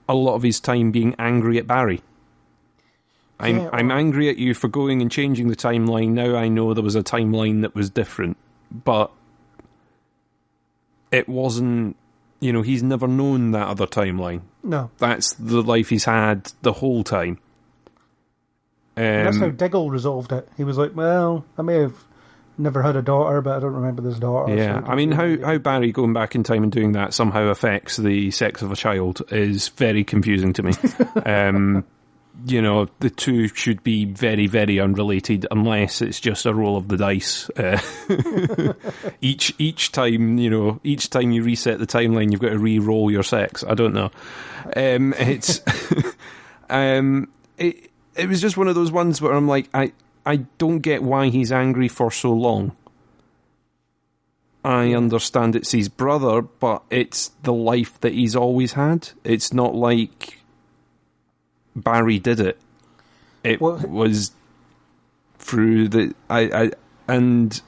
a lot of his time being angry at Barry. I'm angry at you for going and changing the timeline. Now I know there was a timeline that was different. But it wasn't, you know, he's never known that other timeline. No. That's the life he's had the whole time. That's how Diggle resolved it. He was like, well, I may have never had a daughter, but I don't remember this daughter. Yeah, so I mean, how Barry going back in time and doing that somehow affects the sex of a child is very confusing to me. You know, the two should be very, very unrelated unless it's just a roll of the dice. Each time you reset the timeline, you've got to re-roll your sex. I don't know. It was just one of those ones where I'm like, I don't get why he's angry for so long. I understand it's his brother, but it's the life that he's always had. It's not like Barry did it. It was through the... and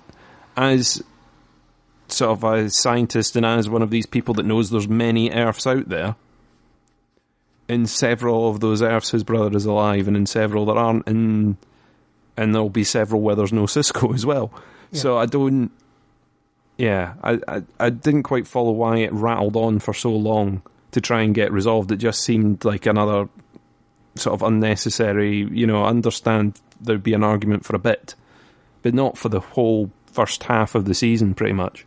as sort of a scientist and as one of these people that knows there's many Earths out there, in several of those Earths his brother is alive, and in several there aren't, and there'll be several where there's no Cisco as well. Yeah. So I don't... Yeah, I didn't quite follow why it rattled on for so long to try and get resolved. It just seemed like another sort of unnecessary, understand there'd be an argument for a bit, but not for the whole first half of the season, pretty much.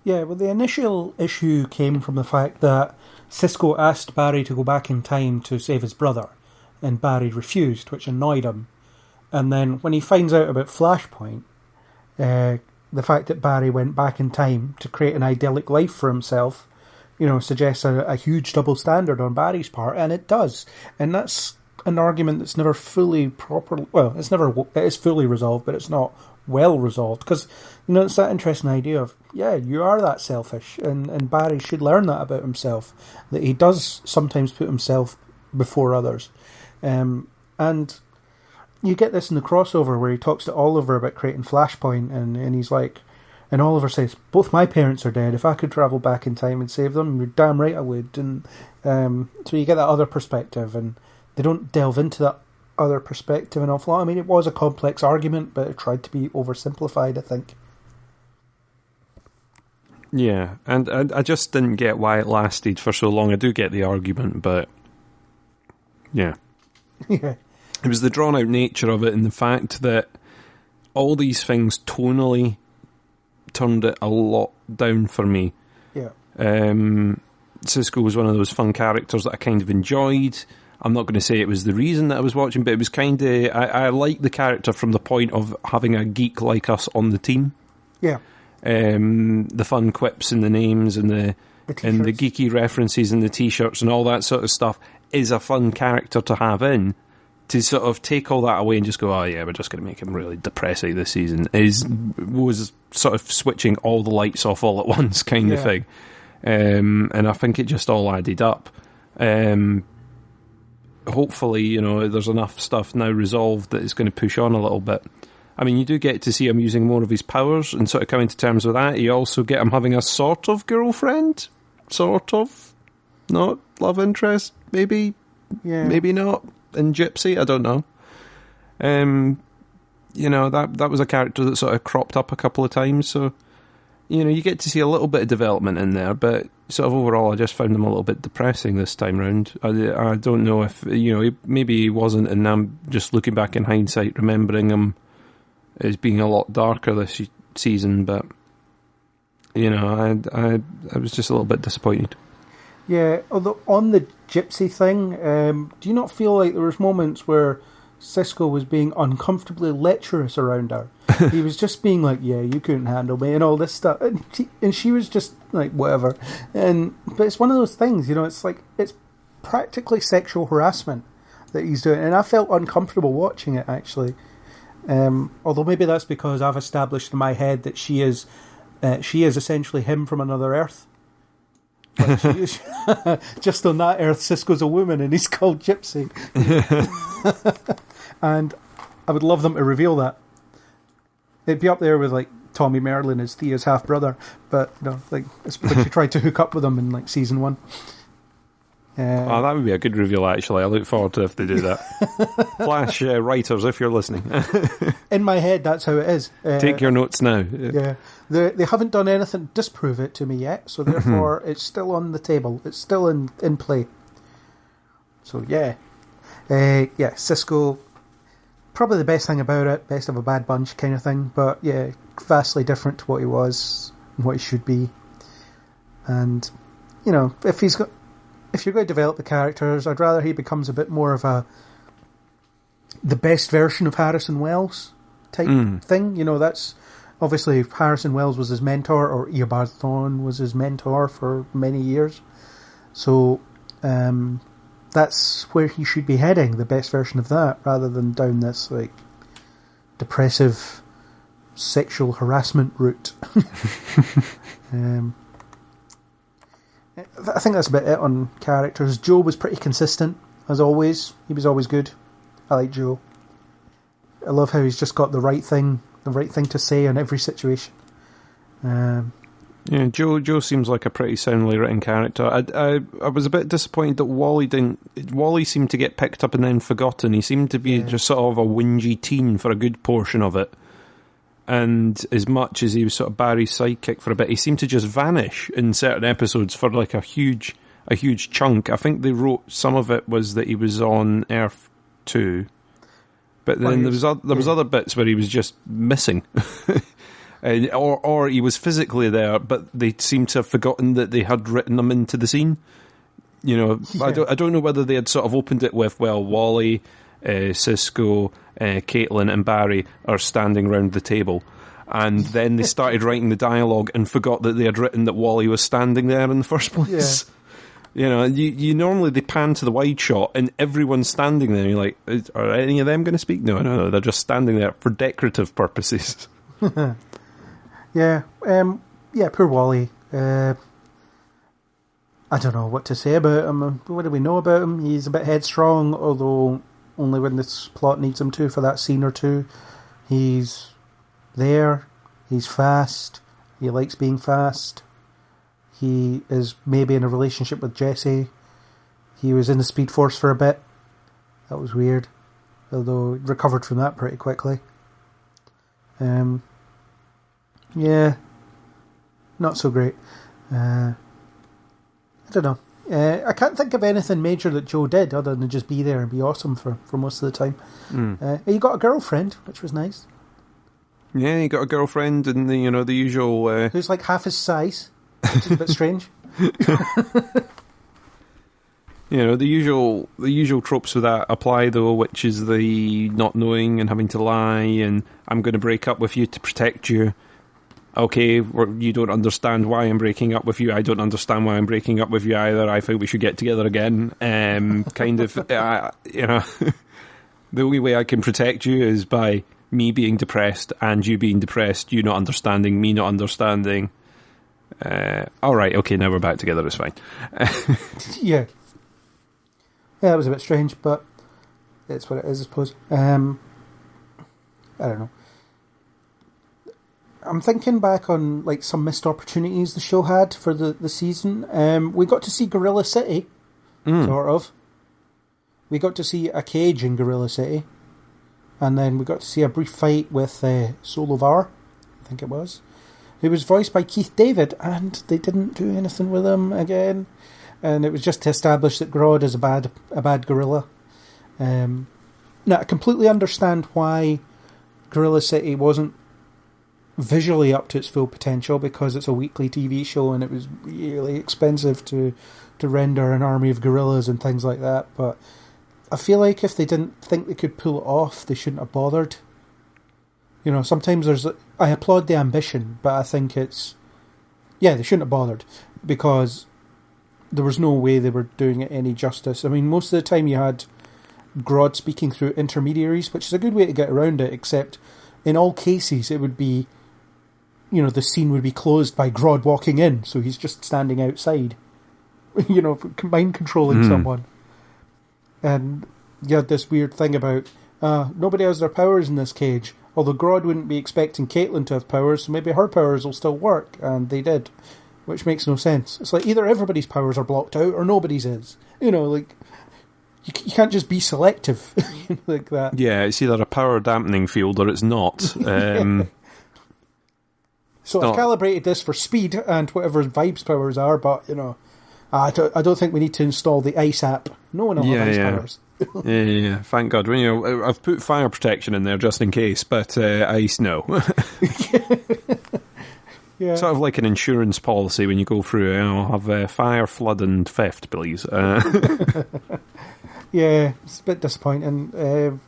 Yeah, well, the initial issue came from the fact that Cisco asked Barry to go back in time to save his brother, and Barry refused, which annoyed him. And then when he finds out about Flashpoint, the fact that Barry went back in time to create an idyllic life for himself, suggests a huge double standard on Barry's part, and it does. And that's an argument that's never fully properly... Well, it is fully resolved, but it's not well resolved, because it's that interesting idea of, you are that selfish, and Barry should learn that about himself, that he does sometimes put himself before others. And you get this in the crossover where he talks to Oliver about creating Flashpoint, and he's like, and Oliver says, both my parents are dead. If I could travel back in time and save them, you're damn right I would. And so you get that other perspective, and they don't delve into that other perspective an awful lot. I mean, it was a complex argument, but it tried to be oversimplified, I think. Yeah, and I just didn't get why it lasted for so long. I do get the argument, but yeah. Yeah. It was the drawn-out nature of it, and the fact that all these things tonally turned it a lot down for me. Yeah. Cisco was one of those fun characters that I kind of enjoyed. I'm not going to say it was the reason that I was watching, but it was kind of... I like the character from the point of having a geek like us on the team. Yeah. The fun quips and the names and the geeky references and the T-shirts and all that sort of stuff is a fun character to have in. To sort of take all that away and just go, oh yeah, we're just going to make him really depressing this season, was sort of switching all the lights off all at once kind of thing. And I think it just all added up. Hopefully, there's enough stuff now resolved that it's going to push on a little bit. I mean, you do get to see him using more of his powers and sort of coming to terms with that. You also get him having a sort of girlfriend. Sort of. Not love interest, maybe. Yeah. Maybe not. In Gypsy, I don't know. That was a character that sort of cropped up a couple of times, so you get to see a little bit of development in there, but sort of overall I just found him a little bit depressing this time round. I don't know if maybe he wasn't, and I'm just looking back in hindsight remembering him as being a lot darker this season, but I was just a little bit disappointed. Yeah, although on the Gypsy thing, do you not feel like there was moments where Cisco was being uncomfortably lecherous around her? He was just being like, yeah, you couldn't handle me and all this stuff. And she was just like, whatever. But it's one of those things, it's like, it's practically sexual harassment that he's doing. And I felt uncomfortable watching it, actually. Although maybe that's because I've established in my head that she is essentially him from another Earth. Just on that Earth, Cisco's a woman and he's called Gypsy. And I would love them to reveal that. It'd be up there with like Tommy Merlin as Thea's half brother, but it's when she tried to hook up with him in like season 1. That would be a good reveal, actually. I look forward to if they do that. Flash writers, if you're listening. In my head, that's how it is. Take your notes now. Yeah. They haven't done anything to disprove it to me yet, so therefore it's still on the table. It's still in play. So, yeah. Cisco, probably the best thing about it, best of a bad bunch kind of thing, but yeah, vastly different to what he was and what he should be. And, if you're going to develop the characters, I'd rather he becomes a bit more of the best version of Harrison Wells type thing. That's obviously Harrison Wells was his mentor, or Eobard Thawne was his mentor for many years. So that's where he should be heading, the best version of that, rather than down this like depressive sexual harassment route. I think that's about it on characters. Joe was pretty consistent, as always. He was always good. I like Joe. I love how he's just got the right thing to say in every situation. Yeah, Joe seems like a pretty soundly written character. I was a bit disappointed that Wally seemed to get picked up and then forgotten. He seemed to be just sort of a whingy teen for a good portion of it. And as much as he was sort of Barry's sidekick for a bit, he seemed to just vanish in certain episodes for like a huge chunk. I think they wrote some of it was that he was on Earth 2. But then there was other bits where he was just missing. Or he was physically there, but they seemed to have forgotten that they had written him into the scene. You know, yeah. I don't know whether they had sort of opened it with, well, Wally, Cisco, Caitlin and Barry are standing round the table. And then they started writing the dialogue and forgot that they had written that Wally was standing there in the first place. Yeah. You know, you normally they pan to the wide shot and everyone's standing there. And you're like, are any of them going to speak? No, they're just standing there for decorative purposes. Yeah, poor Wally. I don't know what to say about him. What do we know about him? He's a bit headstrong, although only when this plot needs him to for that scene or two. He's there. He's fast. He likes being fast. He is maybe in a relationship with Jessie. He was in the Speed Force for a bit. That was weird. Although he recovered from that pretty quickly. Yeah. Not so great. I don't know. I can't think of anything major that Joe did other than just be there and be awesome for most of the time. He got a girlfriend, which was nice. Yeah, he got a girlfriend and the usual... Who's like half his size, which is a bit strange. The usual tropes with that apply though, which is the not knowing and having to lie and I'm going to break up with you to protect you. Okay, you don't understand why I'm breaking up with you. I don't understand why I'm breaking up with you either. I think we should get together again. Kind of, the only way I can protect you is by me being depressed and you being depressed, you not understanding, me not understanding. All right, okay, now we're back together, it's fine. Yeah, it was a bit strange, but it's what it is, I suppose. I don't know. I'm thinking back on like some missed opportunities the show had for the season. We got to see Gorilla City, sort of. We got to see a cage in Gorilla City. And then we got to see a brief fight with Solovar, I think it was. Who was voiced by Keith David, and they didn't do anything with him again. And it was just to establish that Grodd is a bad gorilla. Now, I completely understand why Gorilla City wasn't visually up to its full potential because it's a weekly TV show and it was really expensive to render an army of gorillas and things like that. But I feel like if they didn't think they could pull it off, they shouldn't have bothered. You know, sometimes I applaud the ambition, but I think they shouldn't have bothered because there was no way they were doing it any justice. I mean, most of the time you had Grodd speaking through intermediaries, which is a good way to get around it, except in all cases it would be, the scene would be closed by Grodd walking in, so he's just standing outside, mind controlling someone. And you had this weird thing about, nobody has their powers in this cage, although Grodd wouldn't be expecting Caitlin to have powers, so maybe her powers will still work, and they did, which makes no sense. It's like either everybody's powers are blocked out, or nobody's is. You can't just be selective like that. Yeah, it's either a power dampening field or it's not. So I've calibrated this for speed and whatever Vibe's powers are, but, I don't think we need to install the ice app. No one will have ice powers. Yeah, thank God. I've put fire protection in there just in case, but ice, no. Yeah. Sort of like an insurance policy when you go through, I'll have fire, flood and theft, please. Yeah, it's a bit disappointing.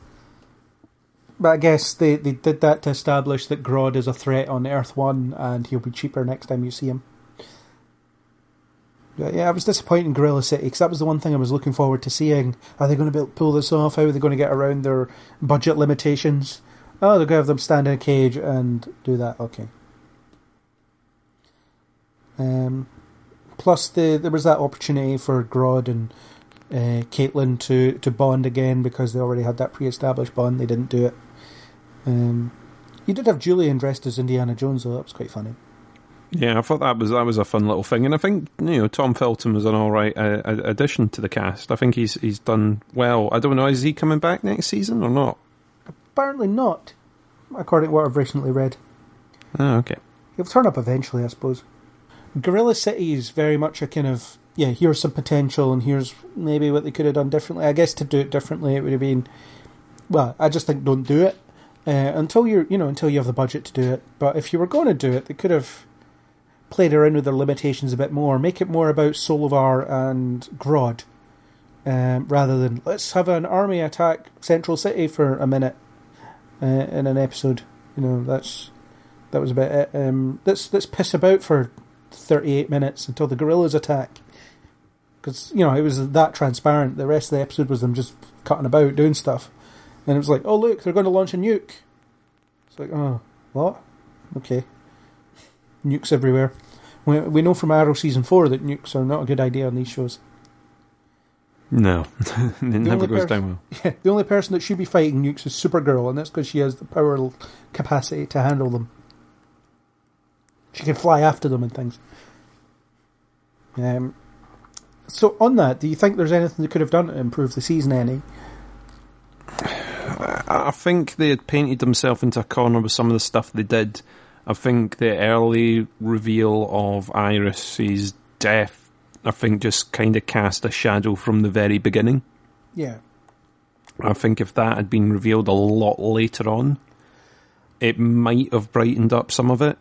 But I guess they did that to establish that Grodd is a threat on Earth 1 and he'll be cheaper next time you see him. Yeah, I was disappointed in Gorilla City because that was the one thing I was looking forward to seeing. Are they going to be able to pull this off? How are they going to get around their budget limitations? Oh, they're going to have them stand in a cage and do that. Okay. Plus, there was that opportunity for Grodd and Caitlin to bond again because they already had that pre-established bond. They didn't do it. You did have Julian dressed as Indiana Jones, though. That was quite funny. Yeah, I thought that was a fun little thing, and I think Tom Felton was an all right addition to the cast. I think he's done well. I don't know, is he coming back next season or not? Apparently not, according to what I've recently read. Oh, okay. He'll turn up eventually, I suppose. Gorilla City is very much a kind of, here's some potential and here's maybe what they could have done differently. I guess to do it differently, it would have been, well, I just think don't do it until you have the budget to do it. But if you were going to do it, they could have played around with their limitations a bit more, make it more about Solovar and Grodd, rather than let's have an army attack Central City for a minute in an episode. That was about it. Let's piss about for 38 minutes until the gorillas attack, because it was that transparent. The rest of the episode was them just cutting about doing stuff, and it was like, oh look, they're going to launch a nuke. It's like, oh, what? Okay. Nukes everywhere. We know from Arrow Season 4 that nukes are not a good idea on these shows. No, it never goes down well. Yeah, the only person that should be fighting nukes is Supergirl, and that's because she has the power capacity to handle them. She can fly after them and things. So on that, do you think there's anything they could have done to improve the season any? I think they had painted themselves into a corner with some of the stuff they did. I think the early reveal of Iris's death, I think, just kind of cast a shadow from the very beginning. Yeah. I think if that had been revealed a lot later on, it might have brightened up some of it.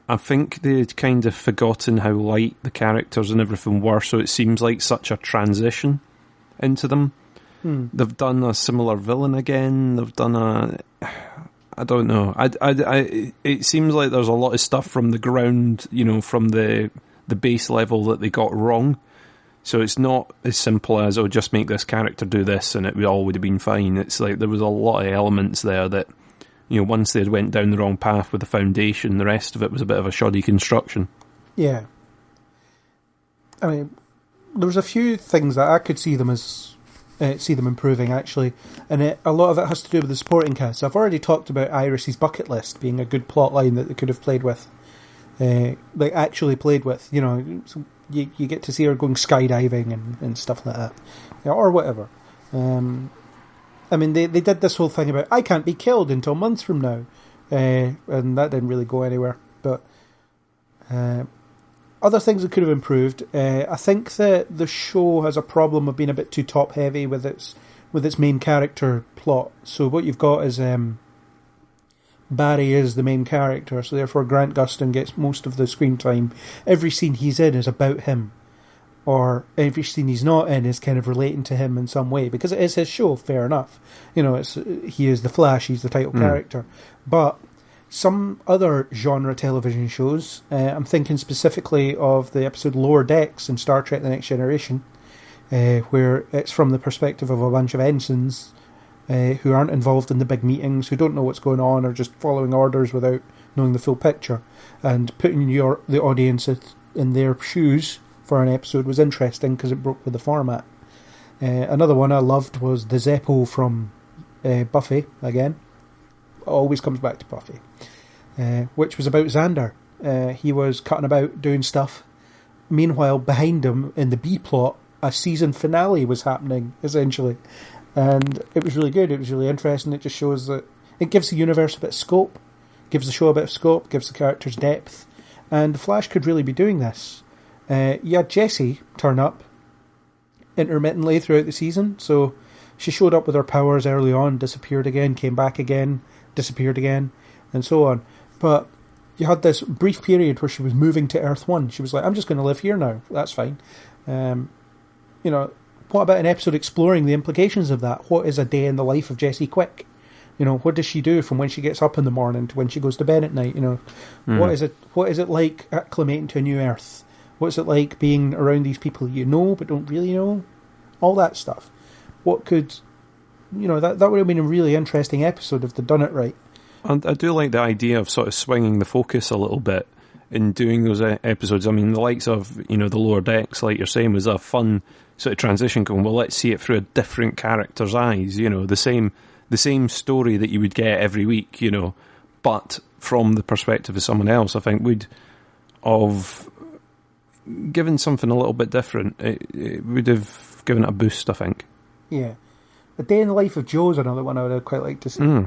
I think they'd kind of forgotten how light the characters and everything were, so it seems like such a transition into them. They've done a similar villain again. They've done I don't know. It seems like there's a lot of stuff from the ground, from the base level that they got wrong. So it's not as simple as, just make this character do this and it all would have been fine. It's like there was a lot of elements there that, once they went down the wrong path with the foundation, the rest of it was a bit of a shoddy construction. Yeah. I mean, there was a few things that I could see them improving, actually, and a lot of it has to do with the supporting cast. I've already talked about Iris's bucket list being a good plot line that they could have played with, actually played with. So you get to see her going skydiving and stuff like that, or whatever. I mean, they did this whole thing about I can't be killed until months from now, and that didn't really go anywhere. But other things that could have improved. I think that the show has a problem of being a bit too top heavy with its main character plot. So what you've got is Barry is the main character, so therefore Grant Gustin gets most of the screen time. Every scene he's in is about him, or every scene he's not in is kind of relating to him in some way, because it is his show. Fair enough, he is the Flash, he's the title character, but some other genre television shows, I'm thinking specifically of the episode Lower Decks in Star Trek The Next Generation, where it's from the perspective of a bunch of ensigns who aren't involved in the big meetings, who don't know what's going on, or just following orders without knowing the full picture. And putting the audience in their shoes for an episode was interesting because it broke with the format. Another one I loved was the Zeppo from Buffy, again. Always comes back to Buffy, which was about Xander. He was cutting about doing stuff. Meanwhile, behind him in the B plot, a season finale was happening, essentially. And it was really good. It was really interesting. It just shows that it gives the universe a bit of scope, gives the show a bit of scope, gives the characters depth. And the Flash could really be doing this. You had Jessie turn up intermittently throughout the season. So she showed up with her powers early on, disappeared again, came back again, disappeared again, and so on. But you had this brief period where she was moving to Earth 1. She was like, I'm just going to live here now. That's fine. What about an episode exploring the implications of that? What is a day in the life of Jessie Quick? What does she do from when she gets up in the morning to when she goes to bed at night? What is it like acclimating to a new Earth? What's it like being around these people you know but don't really know? All that stuff. What could... that would have been a really interesting episode if they'd done it right. And I do like the idea of sort of swinging the focus a little bit in doing those episodes. I mean, the likes of, the Lower Decks, like you're saying, was a fun sort of transition going, well, let's see it through a different character's eyes, the same story that you would get every week, but from the perspective of someone else, I think would of giving something a little bit different. It would have given it a boost, I think. Yeah. A Day in the Life of Joe is another one I would quite like to see.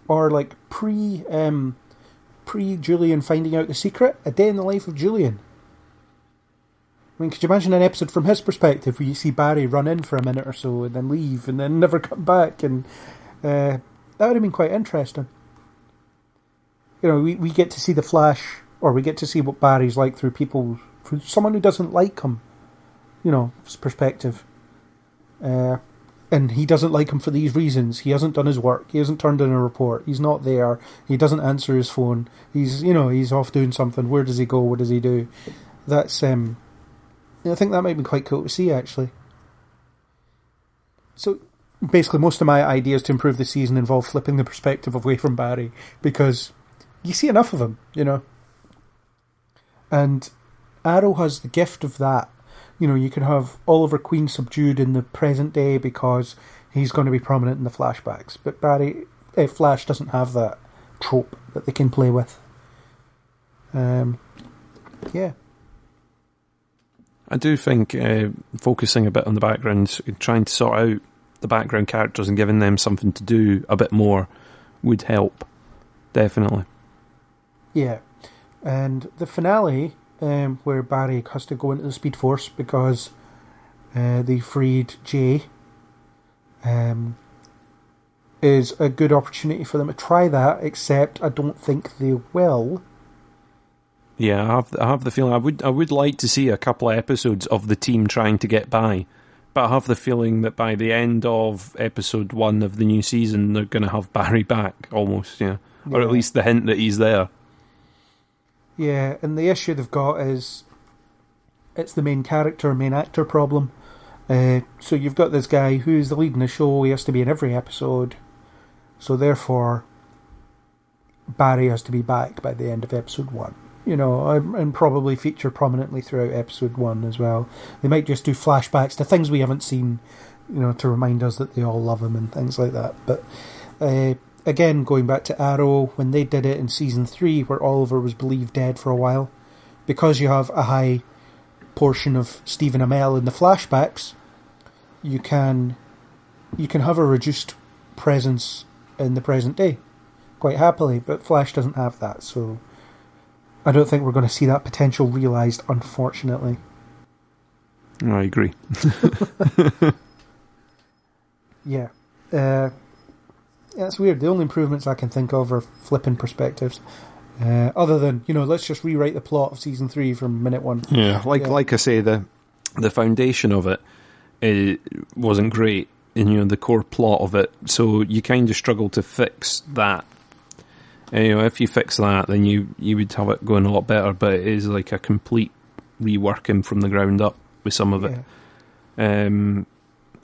Or like pre-Julian finding out the secret, A Day in the Life of Julian. I mean, could you imagine an episode from his perspective where you see Barry run in for a minute or so and then leave and then never come back? And that would have been quite interesting. You know, we get to see the Flash, or we get to see what Barry's like through someone who doesn't like him, you know, his perspective. And he doesn't like him for these reasons. He hasn't done his work. He hasn't turned in a report. He's not there. He doesn't answer his phone. He's off doing something. Where does he go? What does he do? That's, I think that might be quite cool to see, actually. So, basically, most of my ideas to improve the season involve flipping the perspective away from Barry, because you see enough of him, you know. And Arrow has the gift of that. You know, you can have Oliver Queen subdued in the present day because he's going to be prominent in the flashbacks. But Flash doesn't have that trope that they can play with. Yeah. I do think focusing a bit on the background, trying to sort out the background characters and giving them something to do a bit more would help. Definitely. Yeah. And the finale, where Barry has to go into the Speed Force because they freed Jay, is a good opportunity for them to try that, except I don't think they will. Yeah, I have the feeling I would like to see a couple of episodes of the team trying to get by, but I have the feeling that by the end of episode 1 of the new season, they're going to have Barry back almost, yeah, or at least the hint that he's there. Yeah, and the issue they've got is it's the main actor problem. So you've got this guy who's the lead in the show. He has to be in every episode, so therefore Barry has to be back by the end of episode 1. You know, and probably feature prominently throughout episode 1 as well. They might just do flashbacks to things we haven't seen, you know, to remind us that they all love him and things like that. But again, going back to Arrow, when they did it in season 3, where Oliver was believed dead for a while, because you have a high portion of Stephen Amell in the flashbacks, you can have a reduced presence in the present day quite happily. But Flash doesn't have that, so I don't think we're going to see that potential realised, unfortunately. I agree. Yeah. Yeah, it's weird. The only improvements I can think of are flipping perspectives. Other than, you know, let's just rewrite the plot of season 3 from minute 1. Yeah, like I say, the foundation of it wasn't great, and you know, the core plot of it. So you kind of struggle to fix that. You know, if you fix that, then you would have it going a lot better. But it is like a complete reworking from the ground up with some of it.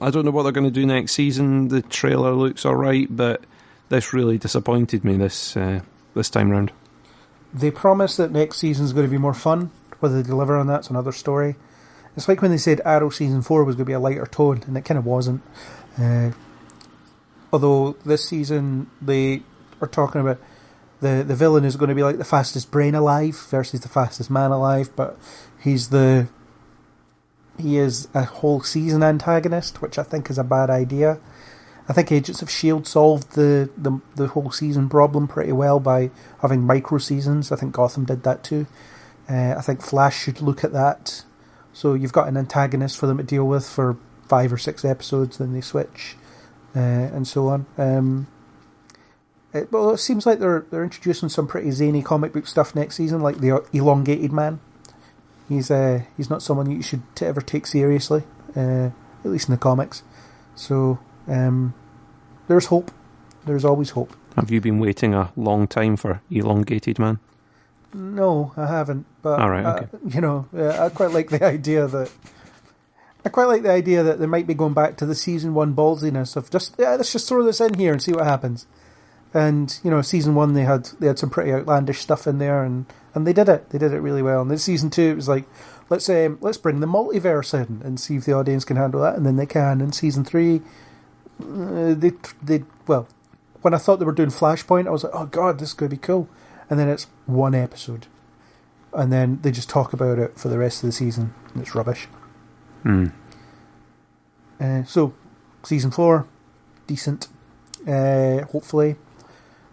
I don't know what they're going to do next season. The trailer looks alright, but this really disappointed me this time round. They promise that next season's going to be more fun. Whether they deliver on that's another story. It's like when they said Arrow season 4 was going to be a lighter tone, and it kind of wasn't. Although this season they are talking about the villain is going to be like the fastest brain alive versus the fastest man alive, but he is a whole season antagonist, which I think is a bad idea. I think Agents of S.H.I.E.L.D. solved the whole season problem pretty well by having micro seasons. I think Gotham did that too. I think Flash should look at that. So you've got an antagonist for them to deal with for 5 or 6 episodes, then they switch, and so on. It seems like they're introducing some pretty zany comic book stuff next season, like the Elongated Man. He's not someone you should ever take seriously, at least in the comics. So there's hope. There's always hope. Have you been waiting a long time for Elongated Man? No, I haven't. But all right, okay. You know, I quite like the idea that they might be going back to the season 1 ballsiness of let's just throw this in here and see what happens. And you know, season 1 they had some pretty outlandish stuff in there, and they did it. They did it really well. And then season 2 it was like, let's bring the multiverse in and see if the audience can handle that, and then they can. And season 3, they when I thought they were doing Flashpoint, I was like, oh god, this is going to be cool. And then it's 1 episode. and then they just talk about it for the rest of the season. And it's rubbish. So, season 4, decent. Hopefully.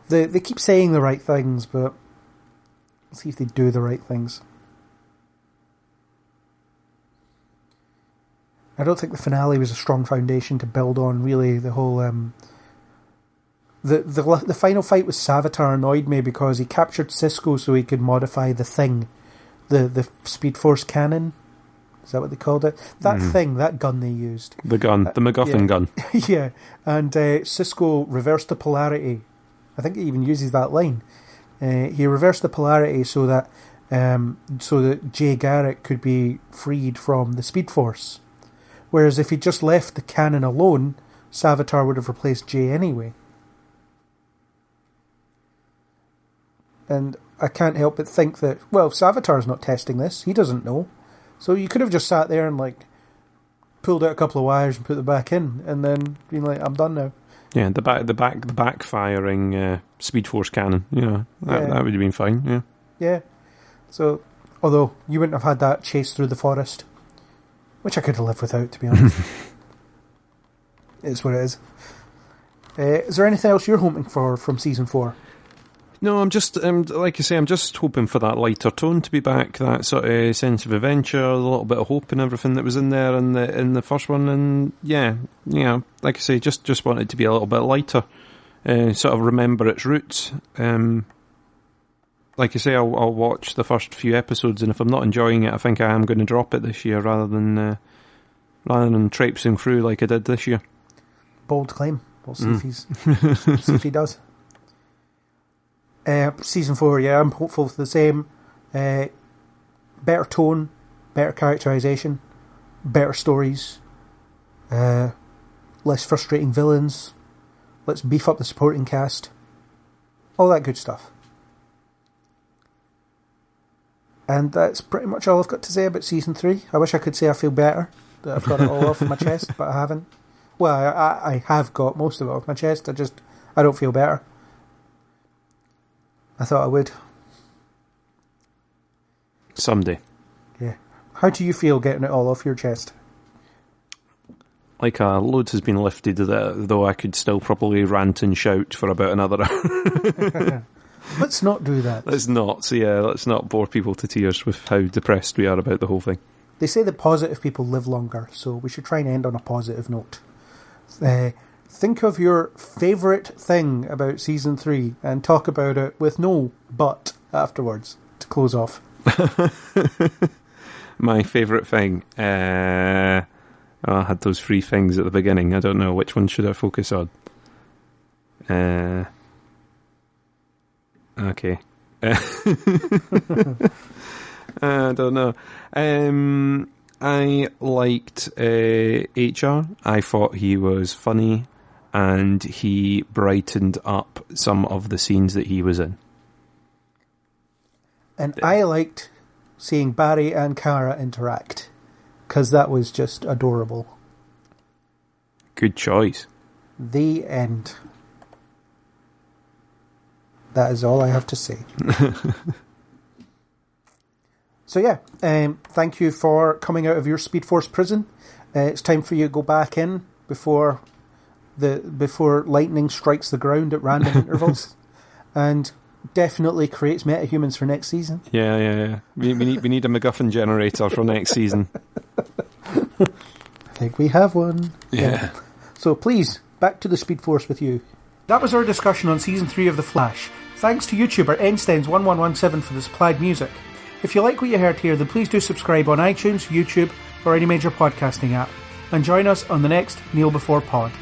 They keep saying the right things, but let's see if they do the right things. I don't think the finale was a strong foundation to build on, really. The whole... The final fight with Savitar annoyed me because he captured Cisco so he could modify the thing. The Speed Force cannon. Is that what they called it? That thing, that gun they used. The gun, the MacGuffin gun. Yeah, and Cisco reversed the polarity. I think he even uses that line. He reversed the polarity so that Jay Garrick could be freed from the Speed Force. Whereas if he just left the cannon alone, Savitar would have replaced Jay anyway. And I can't help but think that, well, Savitar's not testing this. He doesn't know. So you could have just sat there and, like, pulled out a couple of wires and put them back in, and then been like, I'm done now. Yeah, the backfiring Speed Force cannon. That would have been fine. Yeah. Yeah. So, although you wouldn't have had that chase through the forest, which I could have lived without, to be honest. It's what it is. Is there anything else you're hoping for from season 4? No, I'm just, like I say, I'm just hoping for that lighter tone to be back, that sort of sense of adventure, a little bit of hope and everything that was in there in the first one, and like I say, just want it to be a little bit lighter, sort of remember its roots. Like I say, I'll watch the first few episodes, and if I'm not enjoying it, I think I am going to drop it this year rather than traipsing through like I did this year. Bold claim. We'll see if he does. Season 4, yeah, I'm hopeful for the same. Better tone, better characterization, better stories, less frustrating villains. Let's beef up the supporting cast. All that good stuff. And that's pretty much all I've got to say about season 3. I wish I could say I feel better, that I've got it all off my chest, but I haven't. Well, I have got most of it off my chest, I don't feel better. I thought I would. Someday. Yeah. How do you feel getting it all off your chest? Like a load has been lifted, though I could still probably rant and shout for about another hour. Let's not do that. Let's not bore people to tears with how depressed we are about the whole thing. They say that positive people live longer, so we should try and end on a positive note. Think of your favourite thing about season 3 and talk about it with no but afterwards to close off. My favourite thing. I had those 3 things at the beginning. I don't know which one should I focus on. Okay. I don't know. I liked HR. I thought he was funny, and he brightened up some of the scenes that he was in. And I liked seeing Barry and Kara interact, because that was just adorable. Good choice. The end. That is all I have to say. So yeah, thank you for coming out of your Speed Force prison. It's time for you to go back in before lightning strikes the ground at random intervals, and definitely creates metahumans for next season. Yeah. We need a MacGuffin generator for next season. I think we have one. Yeah. So please, back to the Speed Force with you. That was our discussion on Season 3 of The Flash. Thanks to YouTuber Einsteins1117 for the supplied music. If you like what you heard here, then please do subscribe on iTunes, YouTube, or any major podcasting app. And join us on the next Kneel Before Pod.